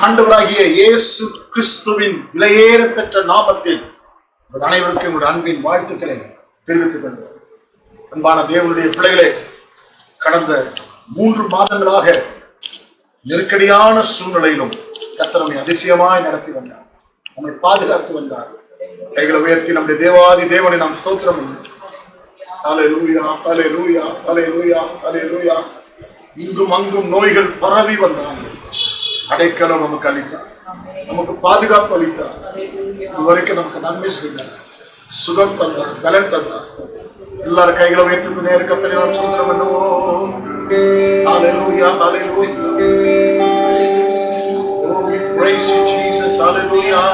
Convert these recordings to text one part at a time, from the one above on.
ஆண்டவராகிய இயேசு கிறிஸ்துவின் விலையேற பெற்ற நாமத்தில் அனைவருக்கும் உங்களுடைய அன்பின் வாழ்த்துக்களை தெரிவித்துக் கொள்கிறேன். அன்பான தேவனுடைய பிள்ளைகளே, கடந்த 3 மாதங்களாக நெருக்கடியான சூழ்நிலையிலும் கர்த்தர் நம்மை அதிசயமாய் நடத்தி வந்தார், நம்மை பாதுகாத்து வந்தார். கைகளை உயர்த்தி நம்முடைய தேவாதி தேவனை நாம் ஸ்தோத்திரம் பண்ணுவோம். ஹல்லேலூயா, ஹல்லேலூயா, ஹல்லேலூயா, ஹல்லேலூயா. இங்கும் அங்கும் நோய்கள் பரவி வந்தாங்க, அடைக்கலம் நமக்கு அளித்தார், நமக்கு பாதுகாப்பு அளித்தார், இதுவரைக்கும் நமக்கு நன்மை செய்தார், சுகம் தந்தார், பலன் தந்தார். எல்லாரும் கைகளை உயர்த்தி நேர கர்த்தரை நாம் ஸ்தோத்திரம் பண்ணுவோம். ஹல்லேலூயா, ஹல்லேலூயா. Oh, we praise you, Jesus. Hallelujah.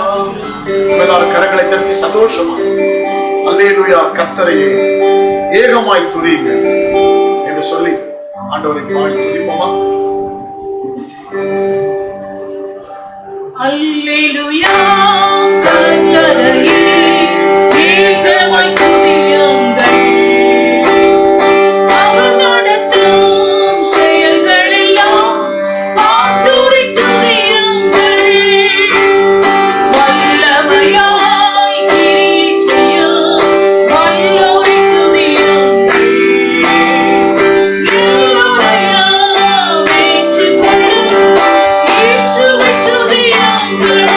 எல்லாரும் கரங்களை தட்டி சந்தோஷமா அல்லேலூயா கர்த்தரையே ஏகமாய் துதியுங்க என்று சொல்லி ஆண்டவரை பாடி துதிப்போமா? அல்லேலூயா கர்த்தரையே ஏகமாய் துதியுங்கள், அவர் நடத்தும் செயல்களெல்லாம் ஆத்துரை துதியுங்கள். வல்லமையாய் கிரியை செய்யும் வல்லோரை துதியுங்கள். எல்லோரையும் ஏற்றுக்கொள்ளும் இயேசுவை துதியுங்கள்.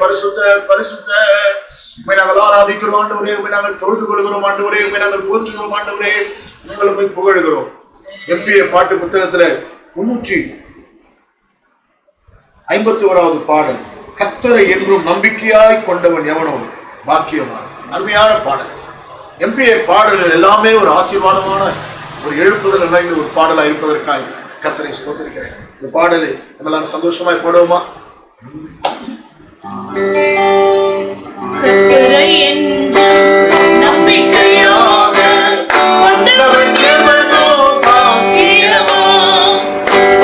பரிசுத்தர் பரிசுத்தர். உம்மை நாங்கள் ஆராதிக்கிறோம் ஆண்டவரே, உம்மை நாங்கள் தொழுது கொள்கிறோம் ஆண்டவரே, உம்மை நாங்கள் போற்றுகிறோம் ஆண்டவரே, உங்களை போய் புகழ்கிறோம். எம்பிஏ பாட்டு புத்தகத்துல 351வது பாடல், கர்த்தரை என்றும் நம்பிக்கையாய் கொண்டவன் எவனோ பாக்கியவான். அருமையான பாடல். எம்பிஏ பாடல்கள் எல்லாமே ஒரு ஆசீர்வாதமான ஒரு எழுப்புதல் நிறைந்த ஒரு பாடலா இருப்பதற்காக கர்த்தரை ஸ்தோத்திரிக்கிறேன். இந்த பாடலை நம்மளால சந்தோஷமாய் பாடுவோமா? கர்த்தரை என்றும் நம்பிக்கையாக கொண்டவன் எவனோ பாக்கியவான்.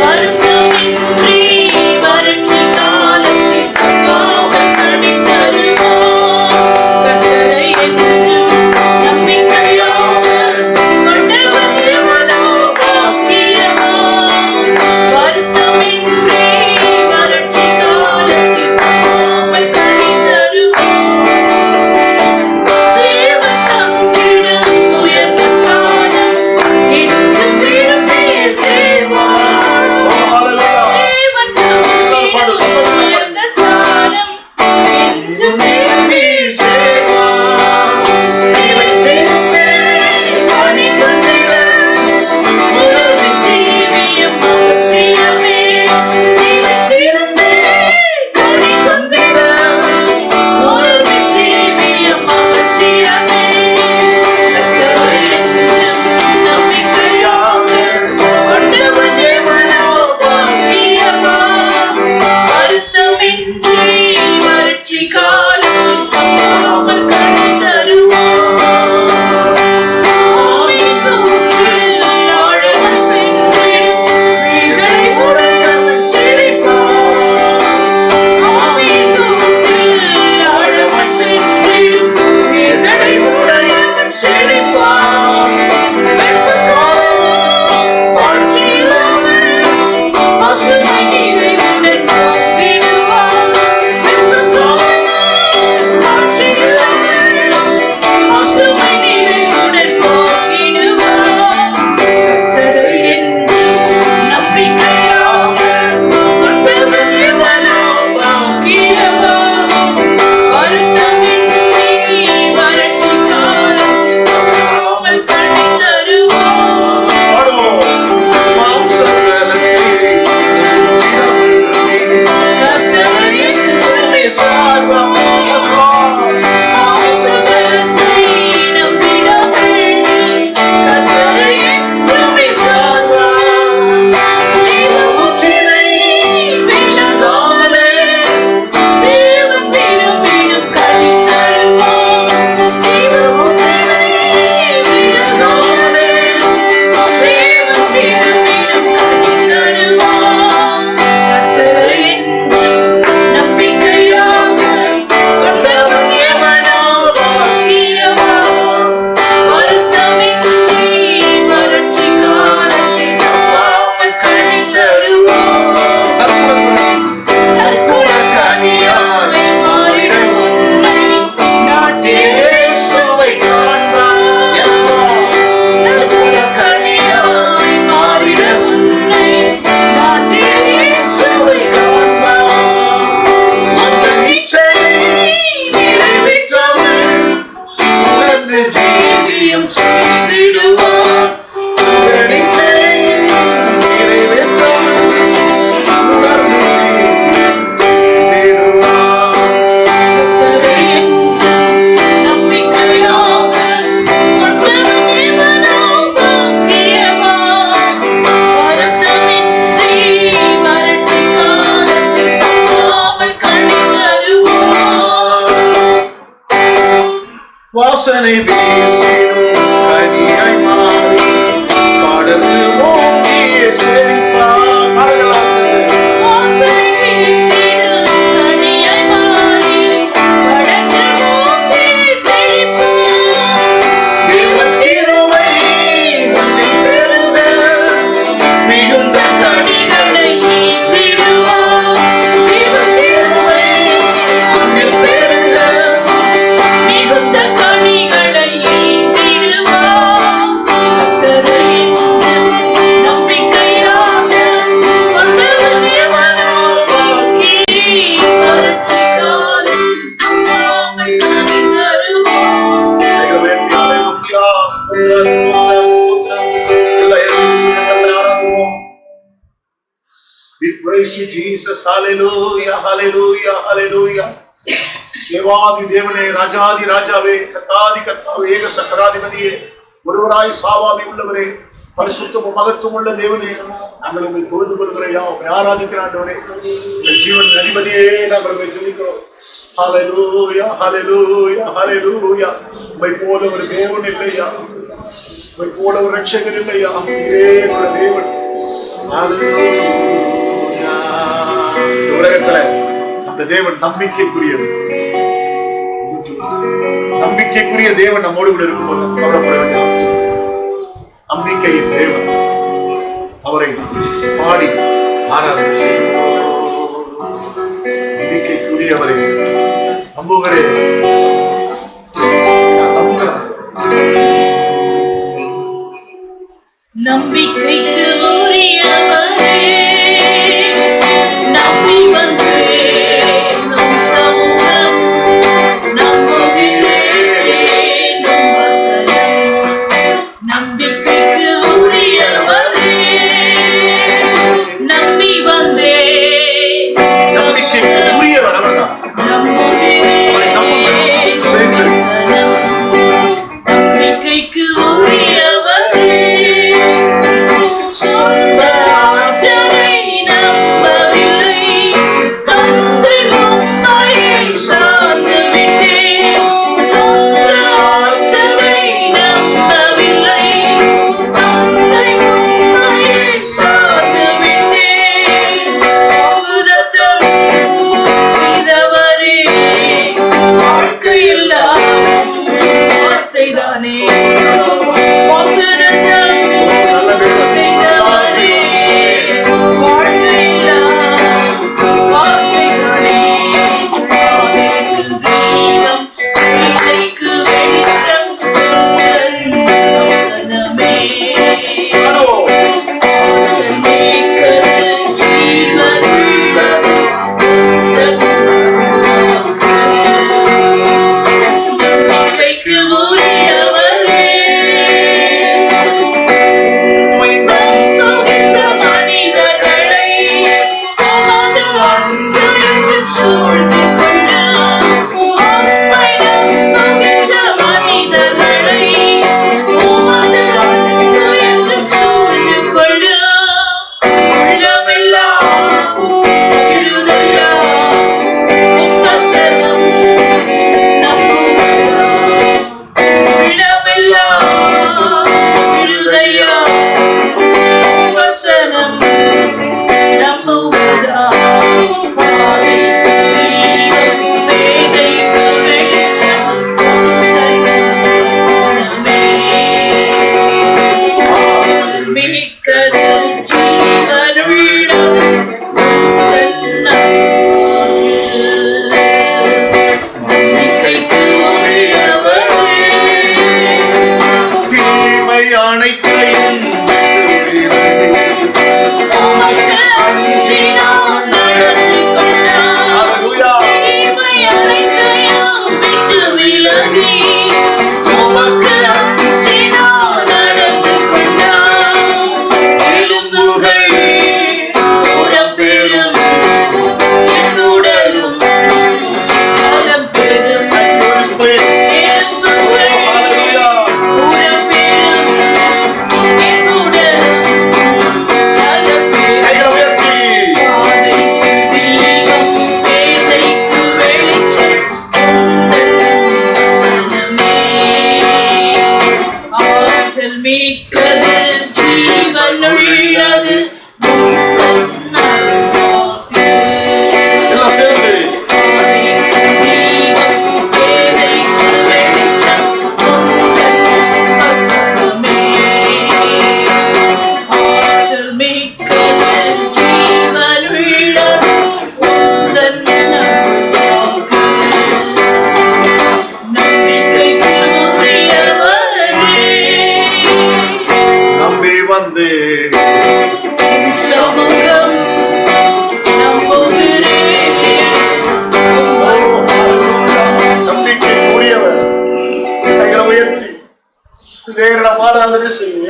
வருத்தமின்றி வறட்சி காலத்தில் காவல் கனி தருவான். கர்த்தரை என்றும் நம்பிக்கையாக கொண்டவன் எவனோ பாக்கியவான். வருத்தமின்றி வறட்சி காலத்தில் காவல் கனி தருவான். தேவன் தம்மிடம் உயர்ந்த ஸ்தானம் என்றும் திரும்பிய சேர்வார். தேவன் தம்மிடம் உயர்ந்த ஸ்தானம் என்றும் திரும்பிய சேர்வார். தேவன் திரும்பி கனி கொண்டிட உறவு ஜீவியம் அவசியமே. தேவன் திரும்பி கனி கொண்டிட உறவு ஜீவியம் அவசியமே. கர்த்தரை என்றும் நம்பிக்கையாக கொண்டவன் எவனோ பாக்கியவான். வருத்தமின்றி வறட்சி காலத்தில் காவல் கனி தருவான். ஆவியின் ஊற்றில் ஆழமாய் சென்றிடும் நீர்களை உடையவன் செழிப்பான். ஆவியின் ஊற்றில் ஆழமாய் சென்றிடும் நீர்களை உடையவன் செழிப்பான். வெட்கக்காரன் தாழ்ச்சியில்லாமல் பசுமை நிறைவுடன் போக்கிடுவான். வெட்கக்காரன் தாழ்ச்சியில்லாமல் பசுமை நிறைவுடன் போக்கிடுவான். கர்த்தரை என்றும் நம்பிக்கையாக கொண்டவன் எவனோ பாக்கியவான். வருத்தமின்றி வறட்சி காலத்தில் காவல் கனி தருவான். பாடுவோம். கர்த்தரை என்றும் சார்வான். மாம்சபலத்தை நம்பிடாதேனே. கர்த்தரை என்றும் சார்வான். ஜீவ ஊற்றினை விலகாமலே தேவன் விரும்பிடும் கனி தருவான். ஜீவ ஊற்றினை விலகாமலே தேவன் விரும்பிடும் கனி தருவான். கர்த்தரை என்றும் நம்பிக்கையாக கொண்டவன் எவனோ பாக்கியவான். வருத்தமின்றி வறட்சி காலத்தில் காவல் கனி தருவான். நற்குணக் கனியாய் மாறிட உன்னை நாட்டிய இயேசுவை காண்பாய். நற்குணக் கனியாய் மாறிட உன்னை நாட்டிய இயேசுவை காண்பாய். உந்தன் இச்சையை நிறைவேற்றவன் உணர்ந்து ஜீவியம் செய்திடுவான். உந்தன் இச்சையை நிறைவேற்றவன் உணர்ந்து ஜீவியம் செய்திடுவான். கர்த்தரை என்றும் நம்பிக்கையாக கொண்டவன் எவனோ பாக்கியவான். வருத்தமின்றி வறட்சி காலத்தில் காவல் கனி தருவான். வாசனை வீசிடும் கனியாய் மாறி பாடல் ஓங்கிய செழிப்பான். வாசனை வீசிடும் கனியாய் மாறி படர்ந்து ஓங்கி செழிப்பான். தேவன் கிருபை உன்னில் பெருக மிகுந்த கனிகளை ஈந்திடுவான். தேவன் கிருபை உன்னில் பெருக மிகுந்த கனிகளை ஈந்திடுவான். கர்த்தரை என்றும் நம்பிக்கையாக ஹalleluya ஹalleluya ஹalleluya. தேவாதி தேவனே, ராஜாதி ராஜாவே, கர்த்தாதி கர்த்தாவே, ஏக சக்கராதிபதியே, ஒருவராய் சாவாமி உள்ளவரே, பரிசுத்தமும் மகத்துவம் உள்ள தேவனே, நாங்கள் உங்களை தொழுது கொள்கிறையா, உங்களை ஆராதிக்கிற ஆண்டவரே, எங்கள் ஜீவன் அதிபதியே, நாங்கள் உங்களை துதிக்கிறோம். ஹalleluya ஹalleluya ஹalleluya. உம்மை போல ஒரு தேவன் இல்லையா, உம்மை போல ஒரு ரட்சகர் இல்லையா, நீரே உள்ள தேவன். ஹalleluya. இந்த உலகத்துல அந்த தேவன் நம்பிக்கைக்குரியவர். நம்பிக்கைக்குரிய தேவன் நம்மோடு கூட இருக்கும்போது கவலைப்பட வேண்டிய அவசியம். நம்பிக்கையின் தேவன், அவரை பாடி ஆராதனை செய்யும். நம்பிக்கைக்குரியவரை நம்புகிறேன், நம்புகிறேன். நம்பிக்கைக்கு உரியவரே, நம்பி வந்து நம் சமூகம், நம்புகிறேன் நம் வசனம். நம்பிக்கைக்கு உரியவரே, நம்பி வந்தே நம்பிக்கைக்கு உரியவர் அவர்தான். அவரை நம்புங்கள்.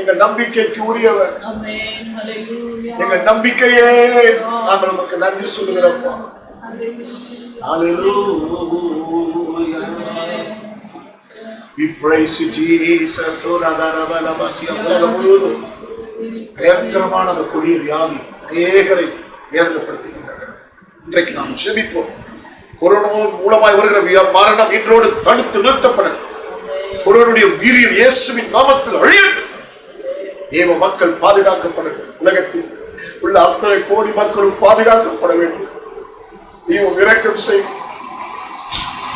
எங்கள் நம்பிக்கைக்கு உரியவர். ஆமென். ஹalleluya. எங்கள் நம்பிக்கையே நாங்கள் உமக்கு நன்றி சொல்லுகிறோம். Hallelujah. We praise you, Jesus. உலகம் முழுவதும் பயங்கரமான அந்த கொடிய வியாதி அநேகரை வேதனைப்படுத்துகின்றன. இன்றைக்கு நாம் ஜெபிப்போம். கொரோனா மூலமாய் வருகிற மரணம் இன்றோடு தடுத்து நிறுத்தப்படும். கொரோனுடைய வீரியம் இயேசுவின் நாமத்தில் அழியட்டும். தேவ மக்கள் பாதுகாக்கப்பட வேண்டும். உலகத்தில் உள்ள அத்தனை கோடி மக்களும் பாதுகாக்கப்பட வேண்டும். தெய்வம் இரக்கம் செய்யும்.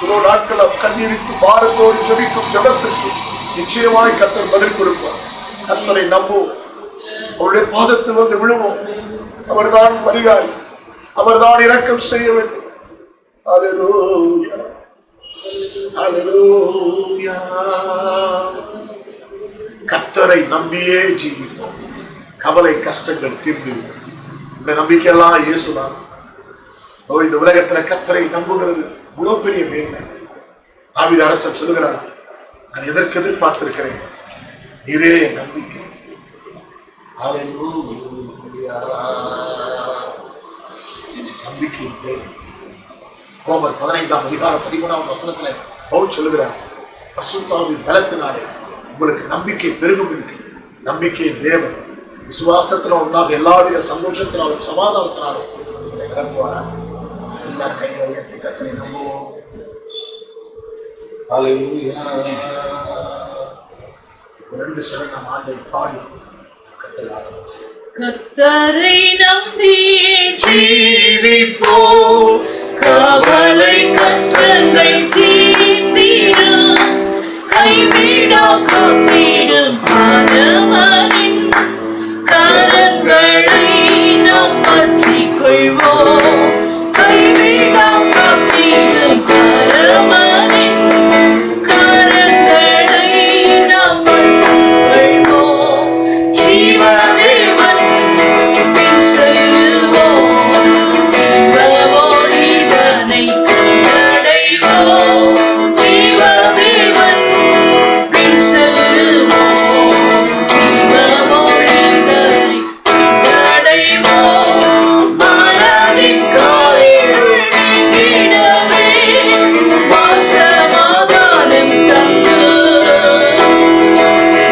இவ்வளவு நாட்கள் கண்ணீருக்கு பாரத்தோடு ஜெபிக்கும் ஜெபத்திற்கு நிச்சயமாய் கர்த்தர் பதில் கொடுப்பார். கர்த்தரை நம்புவோம். அவருடைய பாதத்தில் வந்து விழுவோம். அவர்தான் பரிகாரி. அவர்தான் இரக்கம் செய்ய வேண்டும். ஹalleluya. ஹalleluya. கர்த்தரை நம்பியே ஜீவிப்போம். கவலை கஷ்டங்கள் தீர்ந்துவிடும். இந்த நம்பிக்கையெல்லாம் இயேசுதான். இந்த உலகத்துல கர்த்தரை நம்புகிறது இவ்வளவு பெரிய மேன்மை. தாவீது அரசர் சொல்லுகிறார், நான் எதற்கு எதிர்பார்த்திருக்கிறேன், நீரே என் நம்பிக்கை. நம்பிக்கை தேவன். ரோமர் 15:13 பவுல் சொல்லுகிறார், பரிசுத்தாவின் பலத்தினாலே உங்களுக்கு நம்பிக்கை பெருகும் இருக்கு. நம்பிக்கையின் தேவன் விசுவாசத்தில் ஒன்றாக எல்லாவித சந்தோஷத்தினாலும் சமாதானத்தினாலும் நிரப்புவார். எல்லா கைகளை உயர்த்தி கர்த்தரை நம்புவோம். ஹalleluya. ரெண்டு சரண நாம் ஆண்டை பாடி கர்த்தரை ஆராதனை செய்வோம். கர்த்தரை நம்பி ஜீவிப்போம். கவலை கஷ்டங்கள் தீர்ந்திடும். கைவிடா காத்திடும் ஆண்டவரின் கரங்களை நாம் பற்றிக் கொள்வோம். கைவிடா காத்திடும் ஆண்டவரின் கரங்களை நாம் பற்றிக் கொள்வோம். ஜீவதேவன் பின் செல்லுவோம். ஜீவமொழிதனை கண்டடைவோம். ஜீவதேவன் பின் செல்லுவோம். ஜீவமொழிதனை கண்டடைவோம். மனதின் காரிருள் நீங்கிடவே வாசமாதானம் தங்கும்.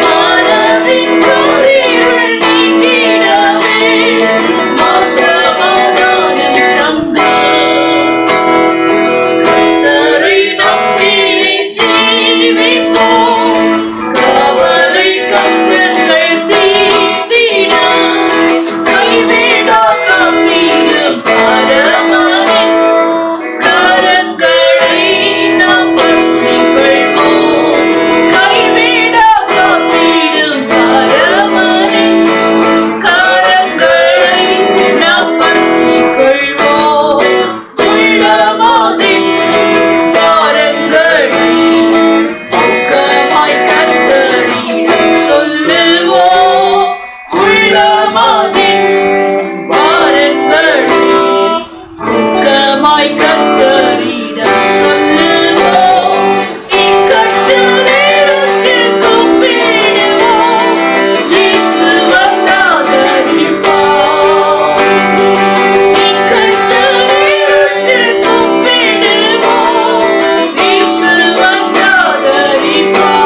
மனதின் காரிருள் நீங்கிடவே வாசமாதானம் தங்கும். கர்த்தரை நம்பி ஜீவிப்போம். கவலை கஷ்டங்கள் தீர்ந்திடும். கைவிடா காத்திடும் பரமனின் கரங்களை நாம் பற்றிக் கொள்வோம். கைவிடா காத்திடும் பரமனின் கரங்களை நாம் பற்றிக் கொள்வோம். உள்ளமதின் பாரங்களை ஊக்கமாய் கர்த்தரிடம் சொல்லுவோம். உள்ளமதின் பாரங்களை ஊக்கமாய் கர்த்தரிடம் சொல்லுவோம். இக்கட்டு நேரத்தில் கூப்பிடுவோம். இயேசு வந்தாதரிப்பார். இக்கட்டு நேரத்தில் கூப்பிடுவோம். இயேசு வந்தாதரிப்பார்.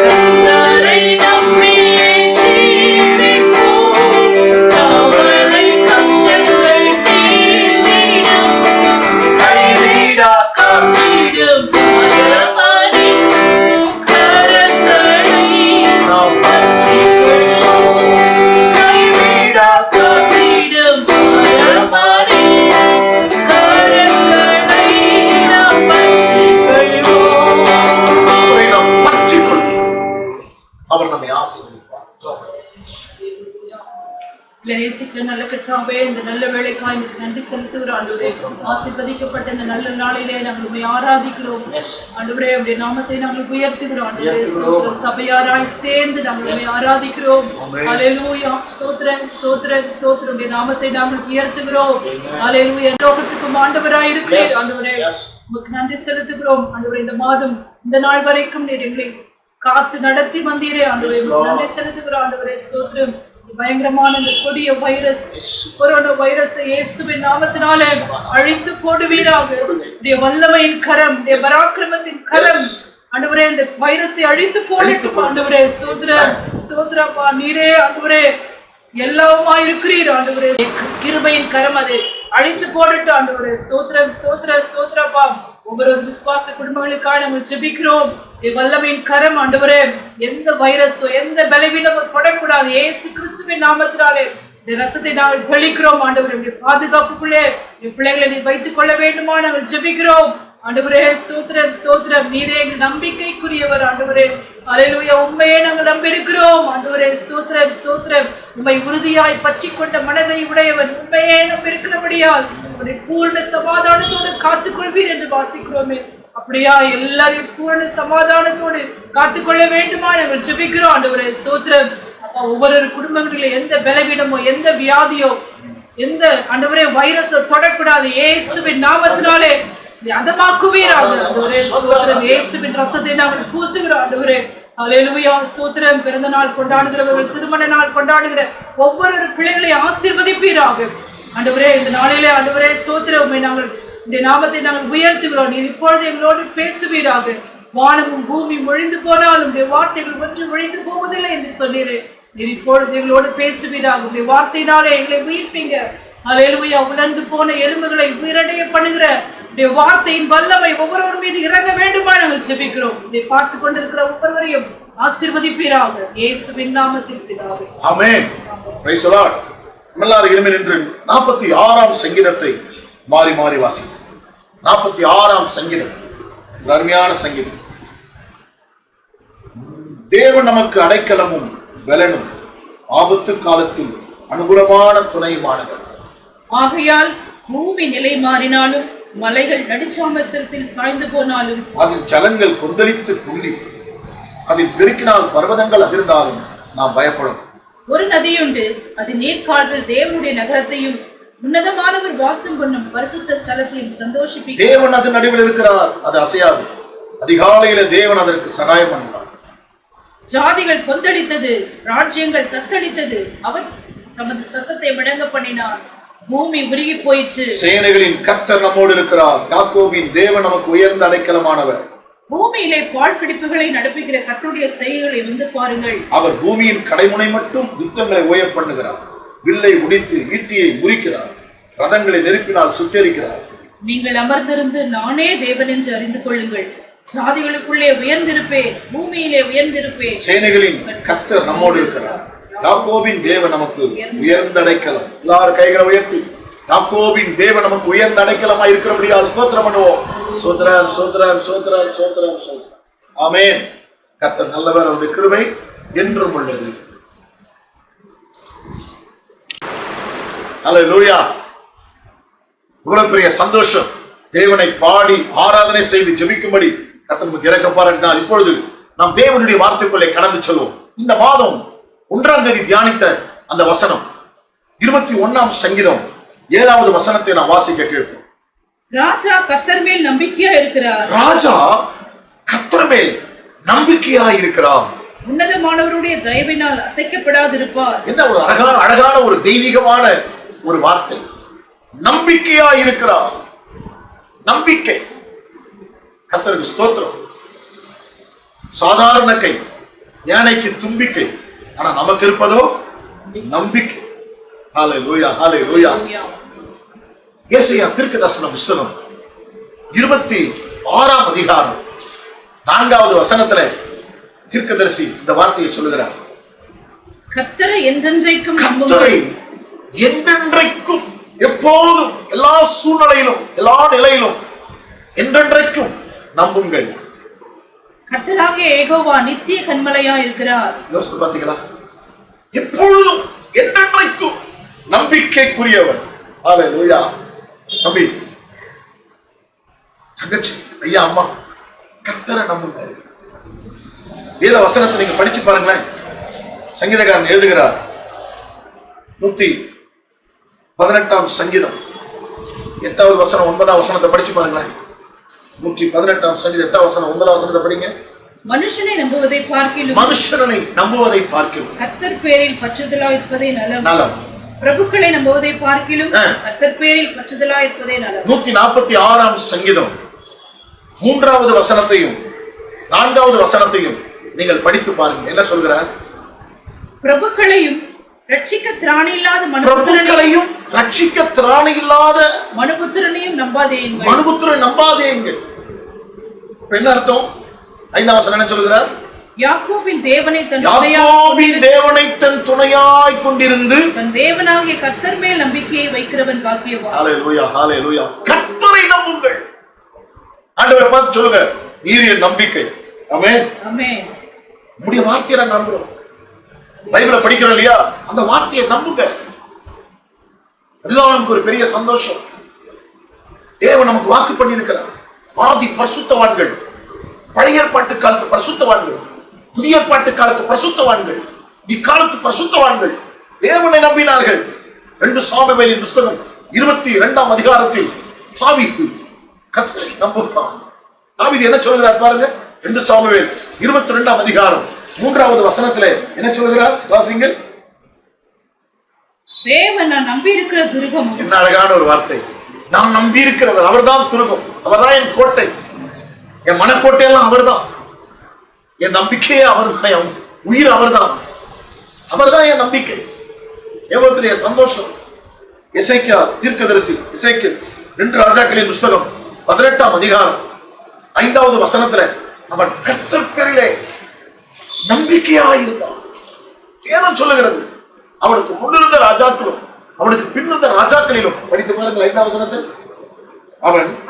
கர்த்தரை நம்பி ஜீவிப்போம். கவலை கஷ்டங்கள் தீர்ந்திடும். கைவிடா காத்திடும் பரமனின் கரங்களை நாம் பற்றிக் கொள்வோம். கைவிடா காத்திடும் பரமனின் கரங்களை நாம் பற்றிக் கொள்வோம். அவரை நாம் பற்றிக் கொள்வோம். அவர் நம்மை ஆசீர்வதிப்பார். ஜெபம். நேசிக்கிற நல்ல கர்த்தாவே, இந்த நல்ல வேளைக்காய் உங்களுக்கு நன்றி செலுத்துகிறோம் ஆண்டவரே. ஆசீர்வதிக்கப்பட்ட இந்த நல்ல நாளிலே நாங்கள் உம்மை ஆராதிக்கிறோம் ஆண்டவரே. உம்முடைய நாமத்தை நாங்கள் உயர்த்துகிறோம் ஆண்டவரே. ஸ்தோத்திரம். சபையாராய் சேர்ந்து நாங்கள் உம்மை ஆராதிக்கிறோம். ஹalleluya. ஸ்தோத்திரம் ஸ்தோத்திரம் ஸ்தோத்திரம். உம்முடைய நாமத்தை நாங்கள் உயர்த்துகிறோம். ஹalleluya. லோகத்துக்கும் ஆண்டவராய் இருக்கிறீர் ஆண்டவரே. உமக்கு நன்றி செலுத்துகிறோம் ஆண்டவரே. இந்த மாதம் இந்த நாள் வரைக்கும் நீர் எங்களை காத்து நடத்தி வந்தீரே ஆண்டவரே, நன்றி செலுத்துகிறோம் ஆண்டவரே. ஸ்தோத்திரம். பயங்கரமான இந்த கொடிய வைரஸ், கொரோனா வைரஸை இயேசுவின் நாமத்தினாலே அழித்து போடுவீராக. உடைய வல்லமையின் கரம், உடைய பராக்கிரமத்தின் கரம் ஆண்டவரே இந்த வைரஸை அழித்து போடட்டும் ஆண்டவரே. ஸ்தோத்திரம் ஸ்தோத்திரப்பா. நீரே ஆண்டவரே எல்லாமா இருக்கிறீர் ஆண்டவரே. கிருபையின் கரம் அதை அழித்து போடட்டும் ஆண்டவரே. ஸ்தோத்திரம் ஸ்தோத்திரம் ஸ்தோத்திரப்பா. ஒவ்வொரு விசுவாச குடும்பங்களுக்காக நாங்கள் ஜெபிக்கிறோம். வல்லமையின் கரம் ஆண்டவரே, எந்த வைரஸோ எந்த பலவீனமோ தொடக்கூடாது. இயேசு கிறிஸ்துவின் நாமத்தினாலே இந்த ரத்தத்தை நாங்கள் தெளிக்கிறோம் ஆண்டவரே. பாதுகாப்புக்குள்ளே என் பிள்ளைகளை நீ வைத்துக் கொள்ள வேண்டுமா நாங்கள் ஜெபிக்கிறோம் ஆண்டவரே. ஸ்தோத்திரம் ஸ்தோத்திரம். நீரே எங்கள் நம்பிக்கைக்குரியவர் ஆண்டவரே. அல்லேலூயா. உண்மையே நாங்கள் நம்பியிருக்கிறோம் ஆண்டவரே. ஸ்தோத்திரம் ஸ்தோத்திரம். உண்மை உறுதியாய் பற்றிக்கொண்ட மனதை உடையவன் உண்மையே நம்பியிருக்கிறபடியால் அவரை பூர்ண சமாதானத்தோடு காத்துக்கொள்வீர் என்று வாசிக்கிறோமே. அப்படியா எல்லாரையும் பூர்ண சமாதானத்தோடு காத்துக்கொள்ள வேண்டுமா நாங்கள் ஜெபிக்கிறோம் ஆண்டவரே. ஸ்தோத்திரம். அப்பா, ஒவ்வொரு குடும்பங்களில எந்த பலவீனமோ எந்த வியாதியோ எந்த ஆண்டவரே வைரஸோ தொடக்கூடாது. இயேசுவின் நாமத்தினாலே அதமாக்குவீராக ஆண்டவரே. ஸ்தோத்திரம். இயேசுவின் ரத்தத்தை நாங்கள் பூசுகிறோம் ஆண்டவரே. அல்லேலூயா. ஸ்தோத்திரம். பிறந்த நாள் கொண்டாடுகிறவர்கள், திருமண நாள் கொண்டாடுகிற ஒவ்வொரு பிள்ளைகளையும் ஆசீர்வதிப்பீராக ஆண்டவரே. இந்த நாளிலே ஆண்டவரே ஸ்தோத்திரம், நாங்கள் இந்த நாமத்தை நாங்கள் உயர்த்துகிறோம். நீர் இப்பொழுது எங்களோடு பேசுவீராக. வானமும் பூமி ஒழிந்து போனாலும் உடைய வார்த்தைகள் ஒன்றும் ஒழிந்து போவதில்லை என்று சொன்னீரே. நீர் இப்பொழுது எங்களோடு பேசுவீராக. உடைய வார்த்தையினாலே எங்களை உயிர்ப்பீங்க. அல்லேலூயா. உணர்ந்து போன எலும்புகளை உயிரடைய பண்ணுகிற உடைய வார்த்தையின் வல்லமை ஒவ்வொருவர் மீது இறங்க வேண்டுமா நாங்கள் ஜெபிக்கிறோம். இதை பார்த்து கொண்டிருக்கிற ஒவ்வொருவரையும் ஆசீர்வதிப்பீராக. இயேசுவின் நாமத்தில் பிதாவே. ஆமென். Praise the Lord. எல்லாரும் எழும்பி நின்று 46ஆம் சங்கீதத்தை மாறி மாறி வாசி. 46ஆம் சங்கீதம் அருமையான சங்கீதம். தேவன் நமக்கு அடைக்கலமும் பலனும் ஆபத்து காலத்தில் அனுகூலமான துணையுமானவர். ஆகையால் பூமி நிலை மாறினாலும் மலைகள் நடுச்சாமத்தில் சாய்ந்து போனாலும் அதில் ஜலங்கள் கொந்தளித்து துள்ளி அதில் பெருக்கினால் பர்வதங்கள் அதிர்ந்தாலும் நாம் பயப்படும். ஒரு நதியுண்டு, அது நீர்க்கால்கள் தேவனுடைய நகரத்தையும் உன்னதமானவர் வாசம் பண்ணும் பரிசுத்த ஸ்தலத்தையும் சந்தோஷிப்பி. தேவன் அது நடுவில் இருக்கிறார், அது அசையாது. அதிகாலையில தேவன் அதற்கு சகாயம் பண்ணுவார். ஜாதிகள் கொந்தளித்தது, ராஜ்யங்கள் தத்தளித்தது. அவர் தமது சத்தத்தை முழங்க பண்ணினார். பூமி உருகி போயிற்று. சேனைகளின் கர்த்தர் நம்மோடு இருக்கிறார். யாக்கோபின் தேவன் நமக்கு உயர்ந்த அடைக்கலமானவர். பூமியிலே பால் பிடிப்புகளை நடப்பிக்கிற கர்த்தருடைய செய்கைகளை வந்து பாருங்கள். அவர் பூமியின் கடைமுனை மட்டும் யுத்தங்களை ஓய பண்ணுகிறார். வில்லை உடைத்து ஈட்டியை முறிக்கிறார். ரதங்களை நெருப்பினால் சுட்டெரிக்கிறார். நீங்கள் அமர்ந்திருந்து நானே தேவன் என்று அறிந்து கொள்ளுங்கள். சாதிகளுக்குள்ளே உயர்ந்திருப்பேன், பூமியிலே உயர்ந்திருப்பேன். சேனைகளின் கர்த்தர் நம்மோடு இருக்கிறார். யாக்கோபின் தேவன் நமக்கு உயர்ந்த அடைக்கலம். எல்லாரும் கைகளை உயர்த்தி யாக்கோபின் தேவன் நமக்கு உயர்ந்த அடைக்கலமா இருக்கிறபடியால் ஸ்தோத்திரம் பண்ணுவோம். சோத்ரம் சோத்ரம் சோத்ரம் சோத்ரம் சோத்ரம். ஆமென். கர்த்தர் நல்லவர், அவருடைய கிருபை என்றும் உள்ளது. அல்லேலூயா. இவ்வளவு பெரிய சந்தோஷம். தேவனை பாடி ஆராதனை செய்து ஜெபிக்கும்படி கர்த்தர் நமக்கு இரக்க பாராட்டினார். இப்பொழுது நாம் தேவனுடைய வார்த்தைக்குள்ளே கடந்து செல்வோம். இந்த மாதம் 1ஆம் தேதி தியானித்த அந்த வசனம் 21ஆம் சங்கீதம் 7வது வசனத்தை நான் வாசிக்க கேட்போம். ராஜா கர்த்தர் மேல் நம்பிக்கையா இருக்கிறார். ராஜா கர்த்தர் மேல் நம்பிக்கையா இருக்கிறார். உன்னதமானவருடைய தயவினால் அசைக்கப்படாதிருப்பார். என்ன ஒரு அழகான ஒரு தெய்வீகமான ஒரு வார்த்தை. நம்பிக்கையா இருக்கிறார். நம்பிக்கை. கர்த்தருக்கு ஸ்தோத்திரம். சாதாரண கை, யானைக்கு தும்பிக்கை. ஆனா நமக்கு இருப்பதோ நம்பிக்கை. ஹல்லேலூயா ஹல்லேலூயா. ஏசாயா தீர்க்கதரிசன புத்தகம் 26ஆம் அதிகாரம் 4வது வசனத்துல தீர்க்கதரிசி இந்த வார்த்தையை சொல்லுகிறார். கர்த்தரை என்றென்றைக்கும் கர்த்தரை என்றென்றைக்கும், எப்போதும், எல்லா சூழ்நிலையிலும், எல்லா நிலையிலும் என்றென்றைக்கும் நம்புங்கள். கர்த்தராகிய யெகோவா நித்திய கன்மலையா இருக்கிறார். யோசித்து பார்த்தீங்களா? எப்பொழுதும் என்றென்றைக்கும் நம்பிக்கைக்குரியவர். ஹல்லேலூயா. தம்பி, தங்கச்சி, ஐயா, அம்மா, கர்த்தரை நம்புங்க. வேத வசனத்தை நீங்க படிச்சு பாருங்களேன். சங்கீதக்காரன் எழுதுகிறார். 118ஆம் சங்கீதம் 8வது வசனம் 9ஆம் வசனத்தை படிச்சு பாருங்களேன். 118ஆம் சங்கீதம் 8ஆம் வசனம் 9ஆம் வசனத்தை படிங்க. மனுஷனை நம்புவதை பார்க்கிலும் கர்த்தர் பேரில் பற்றுதலாயிருப்பதே நலம். பிரபுக்களை நம்புவதை பார்க்கிலும் கர்த்தர் பேரில் பற்றுதலாயிருப்பதே நலம். 146ஆம் சங்கீதம் 3வது வசனத்தையும் 4வது வசனத்தையும் நீங்கள் படித்து பாருங்க. என்ன சொல்கிறார்? பிரபுக்களையும் ரட்சிக்க திராணி இல்லாத மனுபுத்திரனையும் நம்பாதேயுங்கள். என்ன அர்த்தம்? 5ஆம் வசனம் என்ன சொல்கிறார்? யாக்கோபின் தேவனை தன் துணையாய் கொண்டிருந்து தன் தேவனாகிய கர்த்தர் மேல் நம்பிக்கையை வைக்கிறவன் பாக்கியவான். ஹல்லேலூயா, ஹல்லேலூயா. கர்த்தரை நம்புங்கள். ஆண்டவரை பார்த்து சொல்லுங்க, நீர் என் நம்பிக்கை. ஆமென், ஆமென். உம்முடைய வார்த்தையை நாங்கள் நம்புறோம். பைபிளை படிக்கிறோம் இல்லையா? அந்த வார்த்தையை நம்புங்க. அதுதான் நமக்கு ஒரு பெரிய சந்தோஷம். தேவன் நமக்கு வாக்கு பண்ணி இருக்கிறார். ஆதி பரிசுத்தவான்கள், பழைய ஏற்பாட்டு காலத்து பரிசுத்தவான்கள், புதிய ஏற்பாட்டு காலத்து பரிசுத்தவான்கள், இக்காலத்து பரிசுத்தவான்கள் தேவனை நம்பினார்கள். 2 சாமுவேலின் புத்தகம் 22ஆம் அதிகாரத்தில் தாவீது கர்த்தரை நம்புகிறான். தாவீது என்ன சொல்கிறார் பாருங்க. 2 சாமுவேல் 22ஆம் அதிகாரம் 3வது வசனத்திலே என்ன சொல்கிறார்? வாசிங்கள். தேவன் நான் நம்பி இருக்கிற துருகம். என்ன அழகான ஒரு வார்த்தை. நான் நம்பி இருக்கிறவர், அவர்தான் துருகம், அவர்தான் என் கோட்டை, என் மனக்கோட்டை எல்லாம் அவர்தான், என் நம்பிக்கையே அவர்தான், என் உயிர் அவர்தான், அவர்தான் என் நம்பிக்கை. எவ்வளவு பெரிய சந்தோஷம். எசேக்கியா தீர்க்கதரிசி எசேக்கியேல் 2 ராஜாக்களின் புத்தகம் 18ஆம் அதிகாரம் 5வது வசனத்துல அவன் கர்த்தர் பேரிலே நம்பிக்கையாயிருந்தான். வேதம் சொல்லுகிறது, அவனுக்கு முன்னிருந்த ராஜாக்களும் அவனுக்கு பின்னிருந்த ராஜாக்களிலும் படித்து பாருங்கள் 5ஆம் வசனத்தில்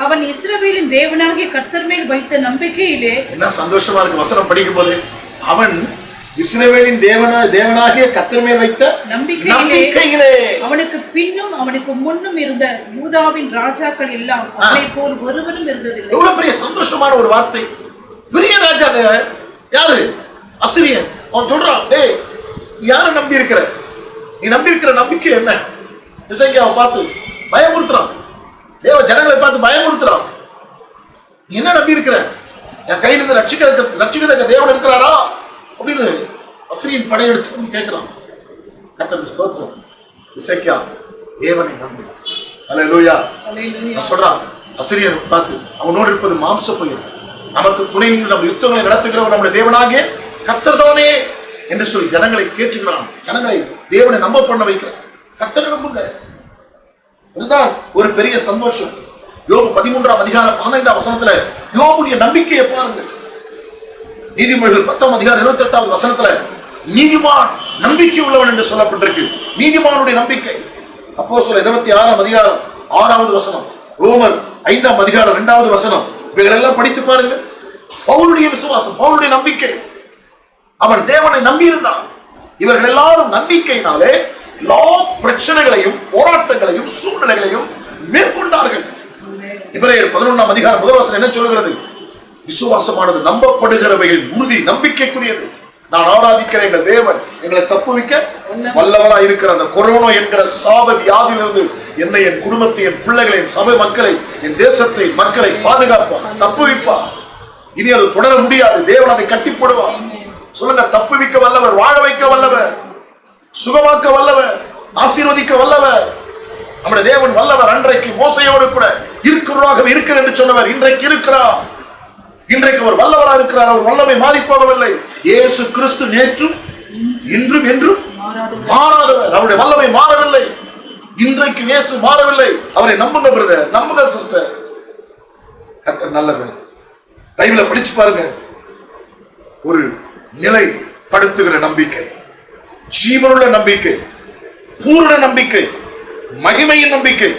அவன் இஸ்ரவேலின் தேவனாகிய கர்த்தர் மேல் வைத்த நம்பிக்கையிலே. என்ன சந்தோஷமா இருக்கு வசனம் படிக்கும் போது. அவன் இஸ்ரவேலின் தேவனாகிய கர்த்தர் மேல் வைத்த நம்பிக்கையிலே அவனுக்கு பின்னும் அவனுக்கு முன்னும் இருந்த யூதாவின் ராஜாக்கள் எல்லாம் அவனை போல் ஒருவனும் இருந்ததில்லை. எவ்வளவு பெரிய சந்தோஷமான ஒரு வார்த்தை. பெரிய ராஜா யாரு? அசிரியன். அவன் சொல்றான், டேய் யாரை நம்பி இருக்கிற? நீ நம்பி இருக்கிற நம்பிக்கை என்ன? எசேக்கியாவை பார்த்து பயமுறுத்துறான். தேவ ஜனங்களை பார்த்து பயமுறுத்துறான். நீ என்ன நம்பி இருக்கிற? என் கையிலிருந்து ரட்சிக்கத்தக்க தேவன் இருக்கிறாரா அப்படின்னு அசிரியன் படையெடுத்து வந்து கேட்கிறான். கர்த்தருக்கு ஸ்தோத்திரம். எசேக்கியா தேவனை நம்பினான். அல்லேலூயா. சொல்றான் அசிரியன் பார்த்து, அவனோடு இருப்பது மாம்ச பையன், நமக்கு துணை நின்று நம்ம யுத்தங்களை நடத்துகிறவர் நம்முடைய தேவனாகிய கர்த்தர் தானே என்று சொல்லி ஜனங்களை கேட்டுகிறான். ஜனங்களை தேவனை நம்ப பண்ண வைக்கிறான். கர்த்தரை நம்புங்க. இதுதான் ஒரு பெரிய சந்தோஷம். யோபு 13ஆம் அதிகாரம் 15ஆம் வசனத்துல யோபுடைய நம்பிக்கையை பாருங்க. நீதிமொழிகள் 10ஆம் அதிகாரம் 28வது வசனத்துல நீதிமான் நம்பிக்கை உள்ளவன் என்று சொல்லப்பட்டிருக்கு. நீதிமானுடைய நம்பிக்கை. அப்போஸ்தலர் 26ஆம் அதிகாரம் 6வது வசனம், ரோமர் 5ஆம் அதிகாரம் 2வது வசனம், இவைகள் எல்லாம் படித்து பாருங்க. பவுலுடைய விசுவாசம், பவுலுடைய நம்பிக்கை. அவன் தேவனை நம்பி இருந்தான். இவர்கள் எல்லாரும் நம்பிக்கையினாலே எல்லா பிரச்சனைகளையும் போராட்டங்களையும் சூழ்நிலைகளையும் மேற்கொண்டார்கள். எபிரேயர் 11ஆம் அதிகாரம் 1 வசனம் என்ன சொல்கிறது? விசுவாசமானது நம்பப்படுகிறவைகள் உறுதி, நம்பிக்கைக்குரியது. நான் ஆராதிக்கிற எங்கள் தேவன் எங்களை தப்புவிக்க வல்லவரா இருக்கிற அந்த கொரோனா என்கிற சாப வியாதியிலிருந்து என்னை, என் குடும்பத்தை, என் பிள்ளைகளை, என் சபை மக்களை, என் தேசத்தை, மக்களை பாதுகாப்பார், தப்புவிப்பார். இனி அது தொடர முடியாது. தேவன் அதை கட்டி போடுவார். சொல்லுங்க, தப்புவிக்க வல்லவர், வாழ வைக்க வல்லவர், சுகமாக்க வல்லவர், ஆசீர்வதிக்க வல்லவர். நம்முடைய தேவன் வல்லவர். அன்றைக்கு மோசையோடு கூட இருக்கிறவராக இருக்கிற என்று சொன்னவர் இன்றைக்கு இருக்கிறார். இன்றைக்கு அவர் வல்லவராக இருக்கிறார். அவர் வல்லமை மாறி போகவில்லை. இயேசு கிறிஸ்து நேற்றும் இன்றும் என்றும் மாறாதவர். அவருடைய வல்லமை மாறவில்லை. இன்றைக்கு இயேசு மாறவில்லை. அவரை நம்புங்க பிரதர், நம்புங்க சிஸ்டர். கர்த்தர் நல்லவர். பைபிளை படிச்சு பாருங்க. ஒரு நிலை படுத்துகிற நம்பிக்கை, ஜீவனுள்ள நம்பிக்கை, பூரண நம்பிக்கை, மகிமையின் நம்பிக்கை.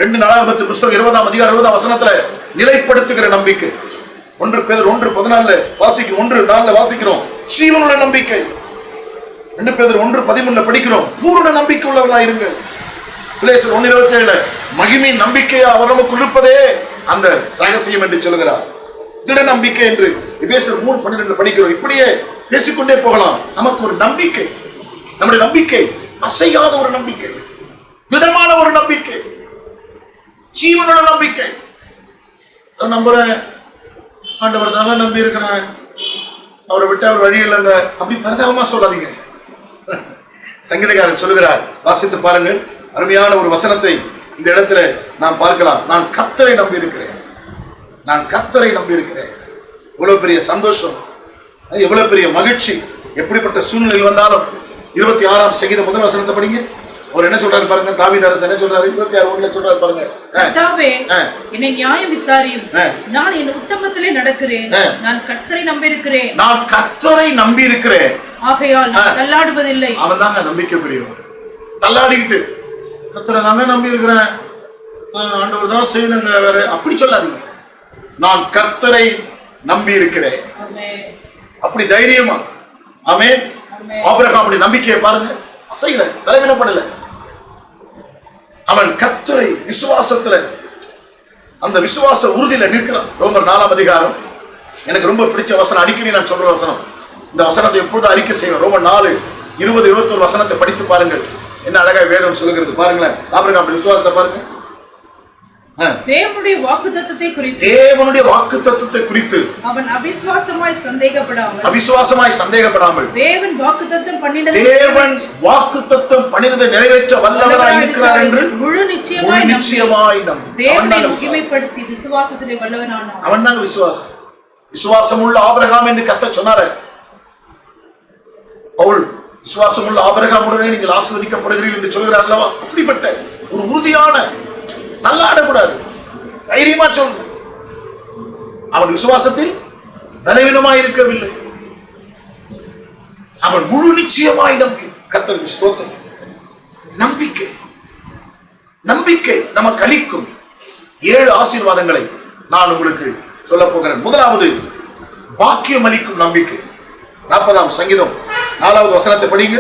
2 நாளாகமத்தின் புத்தகம் 20ஆம் அதிகாரம் 20ஆம் வசனத்துல நிலைப்படுத்துகிற நம்பிக்கை. 1 பேதுரு 1:14 வாசிக்கிறோம், 1:4 வாசிக்கிறோம், ஜீவனுள்ள நம்பிக்கை. 2 பேதுரு 1:13 படிக்கிறோம், பூரண நம்பிக்கை உள்ளவர்களாக இருங்க. பிலேசர் 1:27 மகிமையின் நம்பிக்கையா அவர் நமக்கு இருப்பதே அந்த ரகசியம் என்று சொல்கிறார். திட நம்பிக்கை என்று எபேசியர் 3:12 படிக்கிறோம். இப்படியே பேசிக்கொண்டே போகலாம். நமக்கு ஒரு நம்பிக்கை, நம்முடைய நம்பிக்கை அசையாத ஒரு நம்பிக்கை, திடமான ஒரு நம்பிக்கை, ஜீவனோட நம்பிக்கை. நம்புறேன், ஆண்டவர் தான் நம்பி இருக்கிறேன், அவரை விட்டு அவர் வழி இல்லைங்க அப்படி பரிதாபமா சொல்லாதீங்க. சங்கீதக்காரன் சொல்லுகிறார், வாசித்து பாருங்கள், அருமையான ஒரு வசனத்தை இந்த இடத்துல நாம் பார்க்கலாம். நான் கர்த்தரை நம்பி இருக்கிறேன், நான் கர்த்தரை நம்பி இருக்கிறேன். எவ்வளவு பெரிய சந்தோஷம், எவ்வளவு பெரிய மகிழ்ச்சி. எப்படிப்பட்ட சூழ்நிலையில் வந்தாலும் 26ஆம் சங்கீதம் முதல் வசனத்தை படிங்க. அவர் என்ன சொல்றாரு பாருங்க, தாவீது அரசன் என்ன சொல்றாரு, 26:1 சொல்றாரு பாருங்க. கர்த்தாவே என்னை நியாயம் விசாரியும், நான் என் உத்தமத்திலே நடக்கிறேன், நான் கர்த்தரை நம்பி இருக்கிறேன், நான் கர்த்தரை நம்பி இருக்கிறேன், ஆகையால் நான் தள்ளாடுவதில்லை. அவன் தாங்க நம்பிக்கை பெரியவன். தள்ளாடிக்கிட்டு கர்த்தரை தாங்க நம்பி இருக்கிறேன், ஆண்டவர் தான் செய்யணுங்க வேற அப்படி சொல்லாதீங்க. நான் கர்த்தரை நம்பி இருக்கிறேன், அப்படி தைரியமா. ஆமென். ஆபிரகாமுடைய நம்பிக்கையை பாருங்க, அசையல, பலவீனப்படல. அவன் கர்த்தரை விசுவாசத்துல, அந்த விசுவாச உறுதியில நிற்கிறான். ரோமர் 4ஆம் அதிகாரம் எனக்கு ரொம்ப பிடிச்ச வசனம், அடிக்கடி நான் சொல்ற வசனம். இந்த வசனத்தை எப்பொழுதும் அறிக்கை செய்வேன். ரோமர் 4:20-21 வசனத்தை படித்து பாருங்கள், என்ன அழகா வேதம் சொல்லுகிறது பாருங்களேன். ஆபிரகாமுடைய விசுவாசத்தை பாருங்க. தேவனுடைய வாக்குத்தத்தத்தை குறித்து, தேவனுடைய வாக்குத்தத்தத்தை குறித்து அவன் அவிசுவாசமாய் சந்தேகப்படாமல் தேவன் வாக்குத்தத்தம் பண்ணினதை நிறைவேற்ற வல்லவராய் இருக்கிறார் என்று முழு நிச்சயமாய் நம்பி தேவனை மகிமைப்படுத்தி விசுவாசத்திலே வல்லவனானான். அவன் தான் விசுவாசம் உள்ள ஆபிரகாம் என்று கர்த்தர் சொன்னாரே. பவுல் விசுவாசம் உள்ள ஆபிரகாமுடனே நீங்கள் ஆசீர்வதிக்கப்படுகிறீர்கள் என்று சொல்கிறார் அல்லவா? அப்படிப்பட்ட ஒரு உறுதியான, தள்ளாடக்கூடாது, தைரியமா சொல்லணும். அவன் விசுவாசத்தில் பலவீனமாய் இருக்கவில்லை, அவன் முழு நிச்சயமாய் நம்பி. கர்த்தருக்கு ஸ்தோத்திரம். நம்பிக்கை, நம்பிக்கை நமக்கு அளிக்கும் 7 ஆசீர்வாதங்களை நான் உங்களுக்கு சொல்ல போகிறேன். முதலாவது பாக்கியம் அளிக்கும் நம்பிக்கை. 40ஆம் சங்கீதம் 4வது வசனத்தை படிங்க.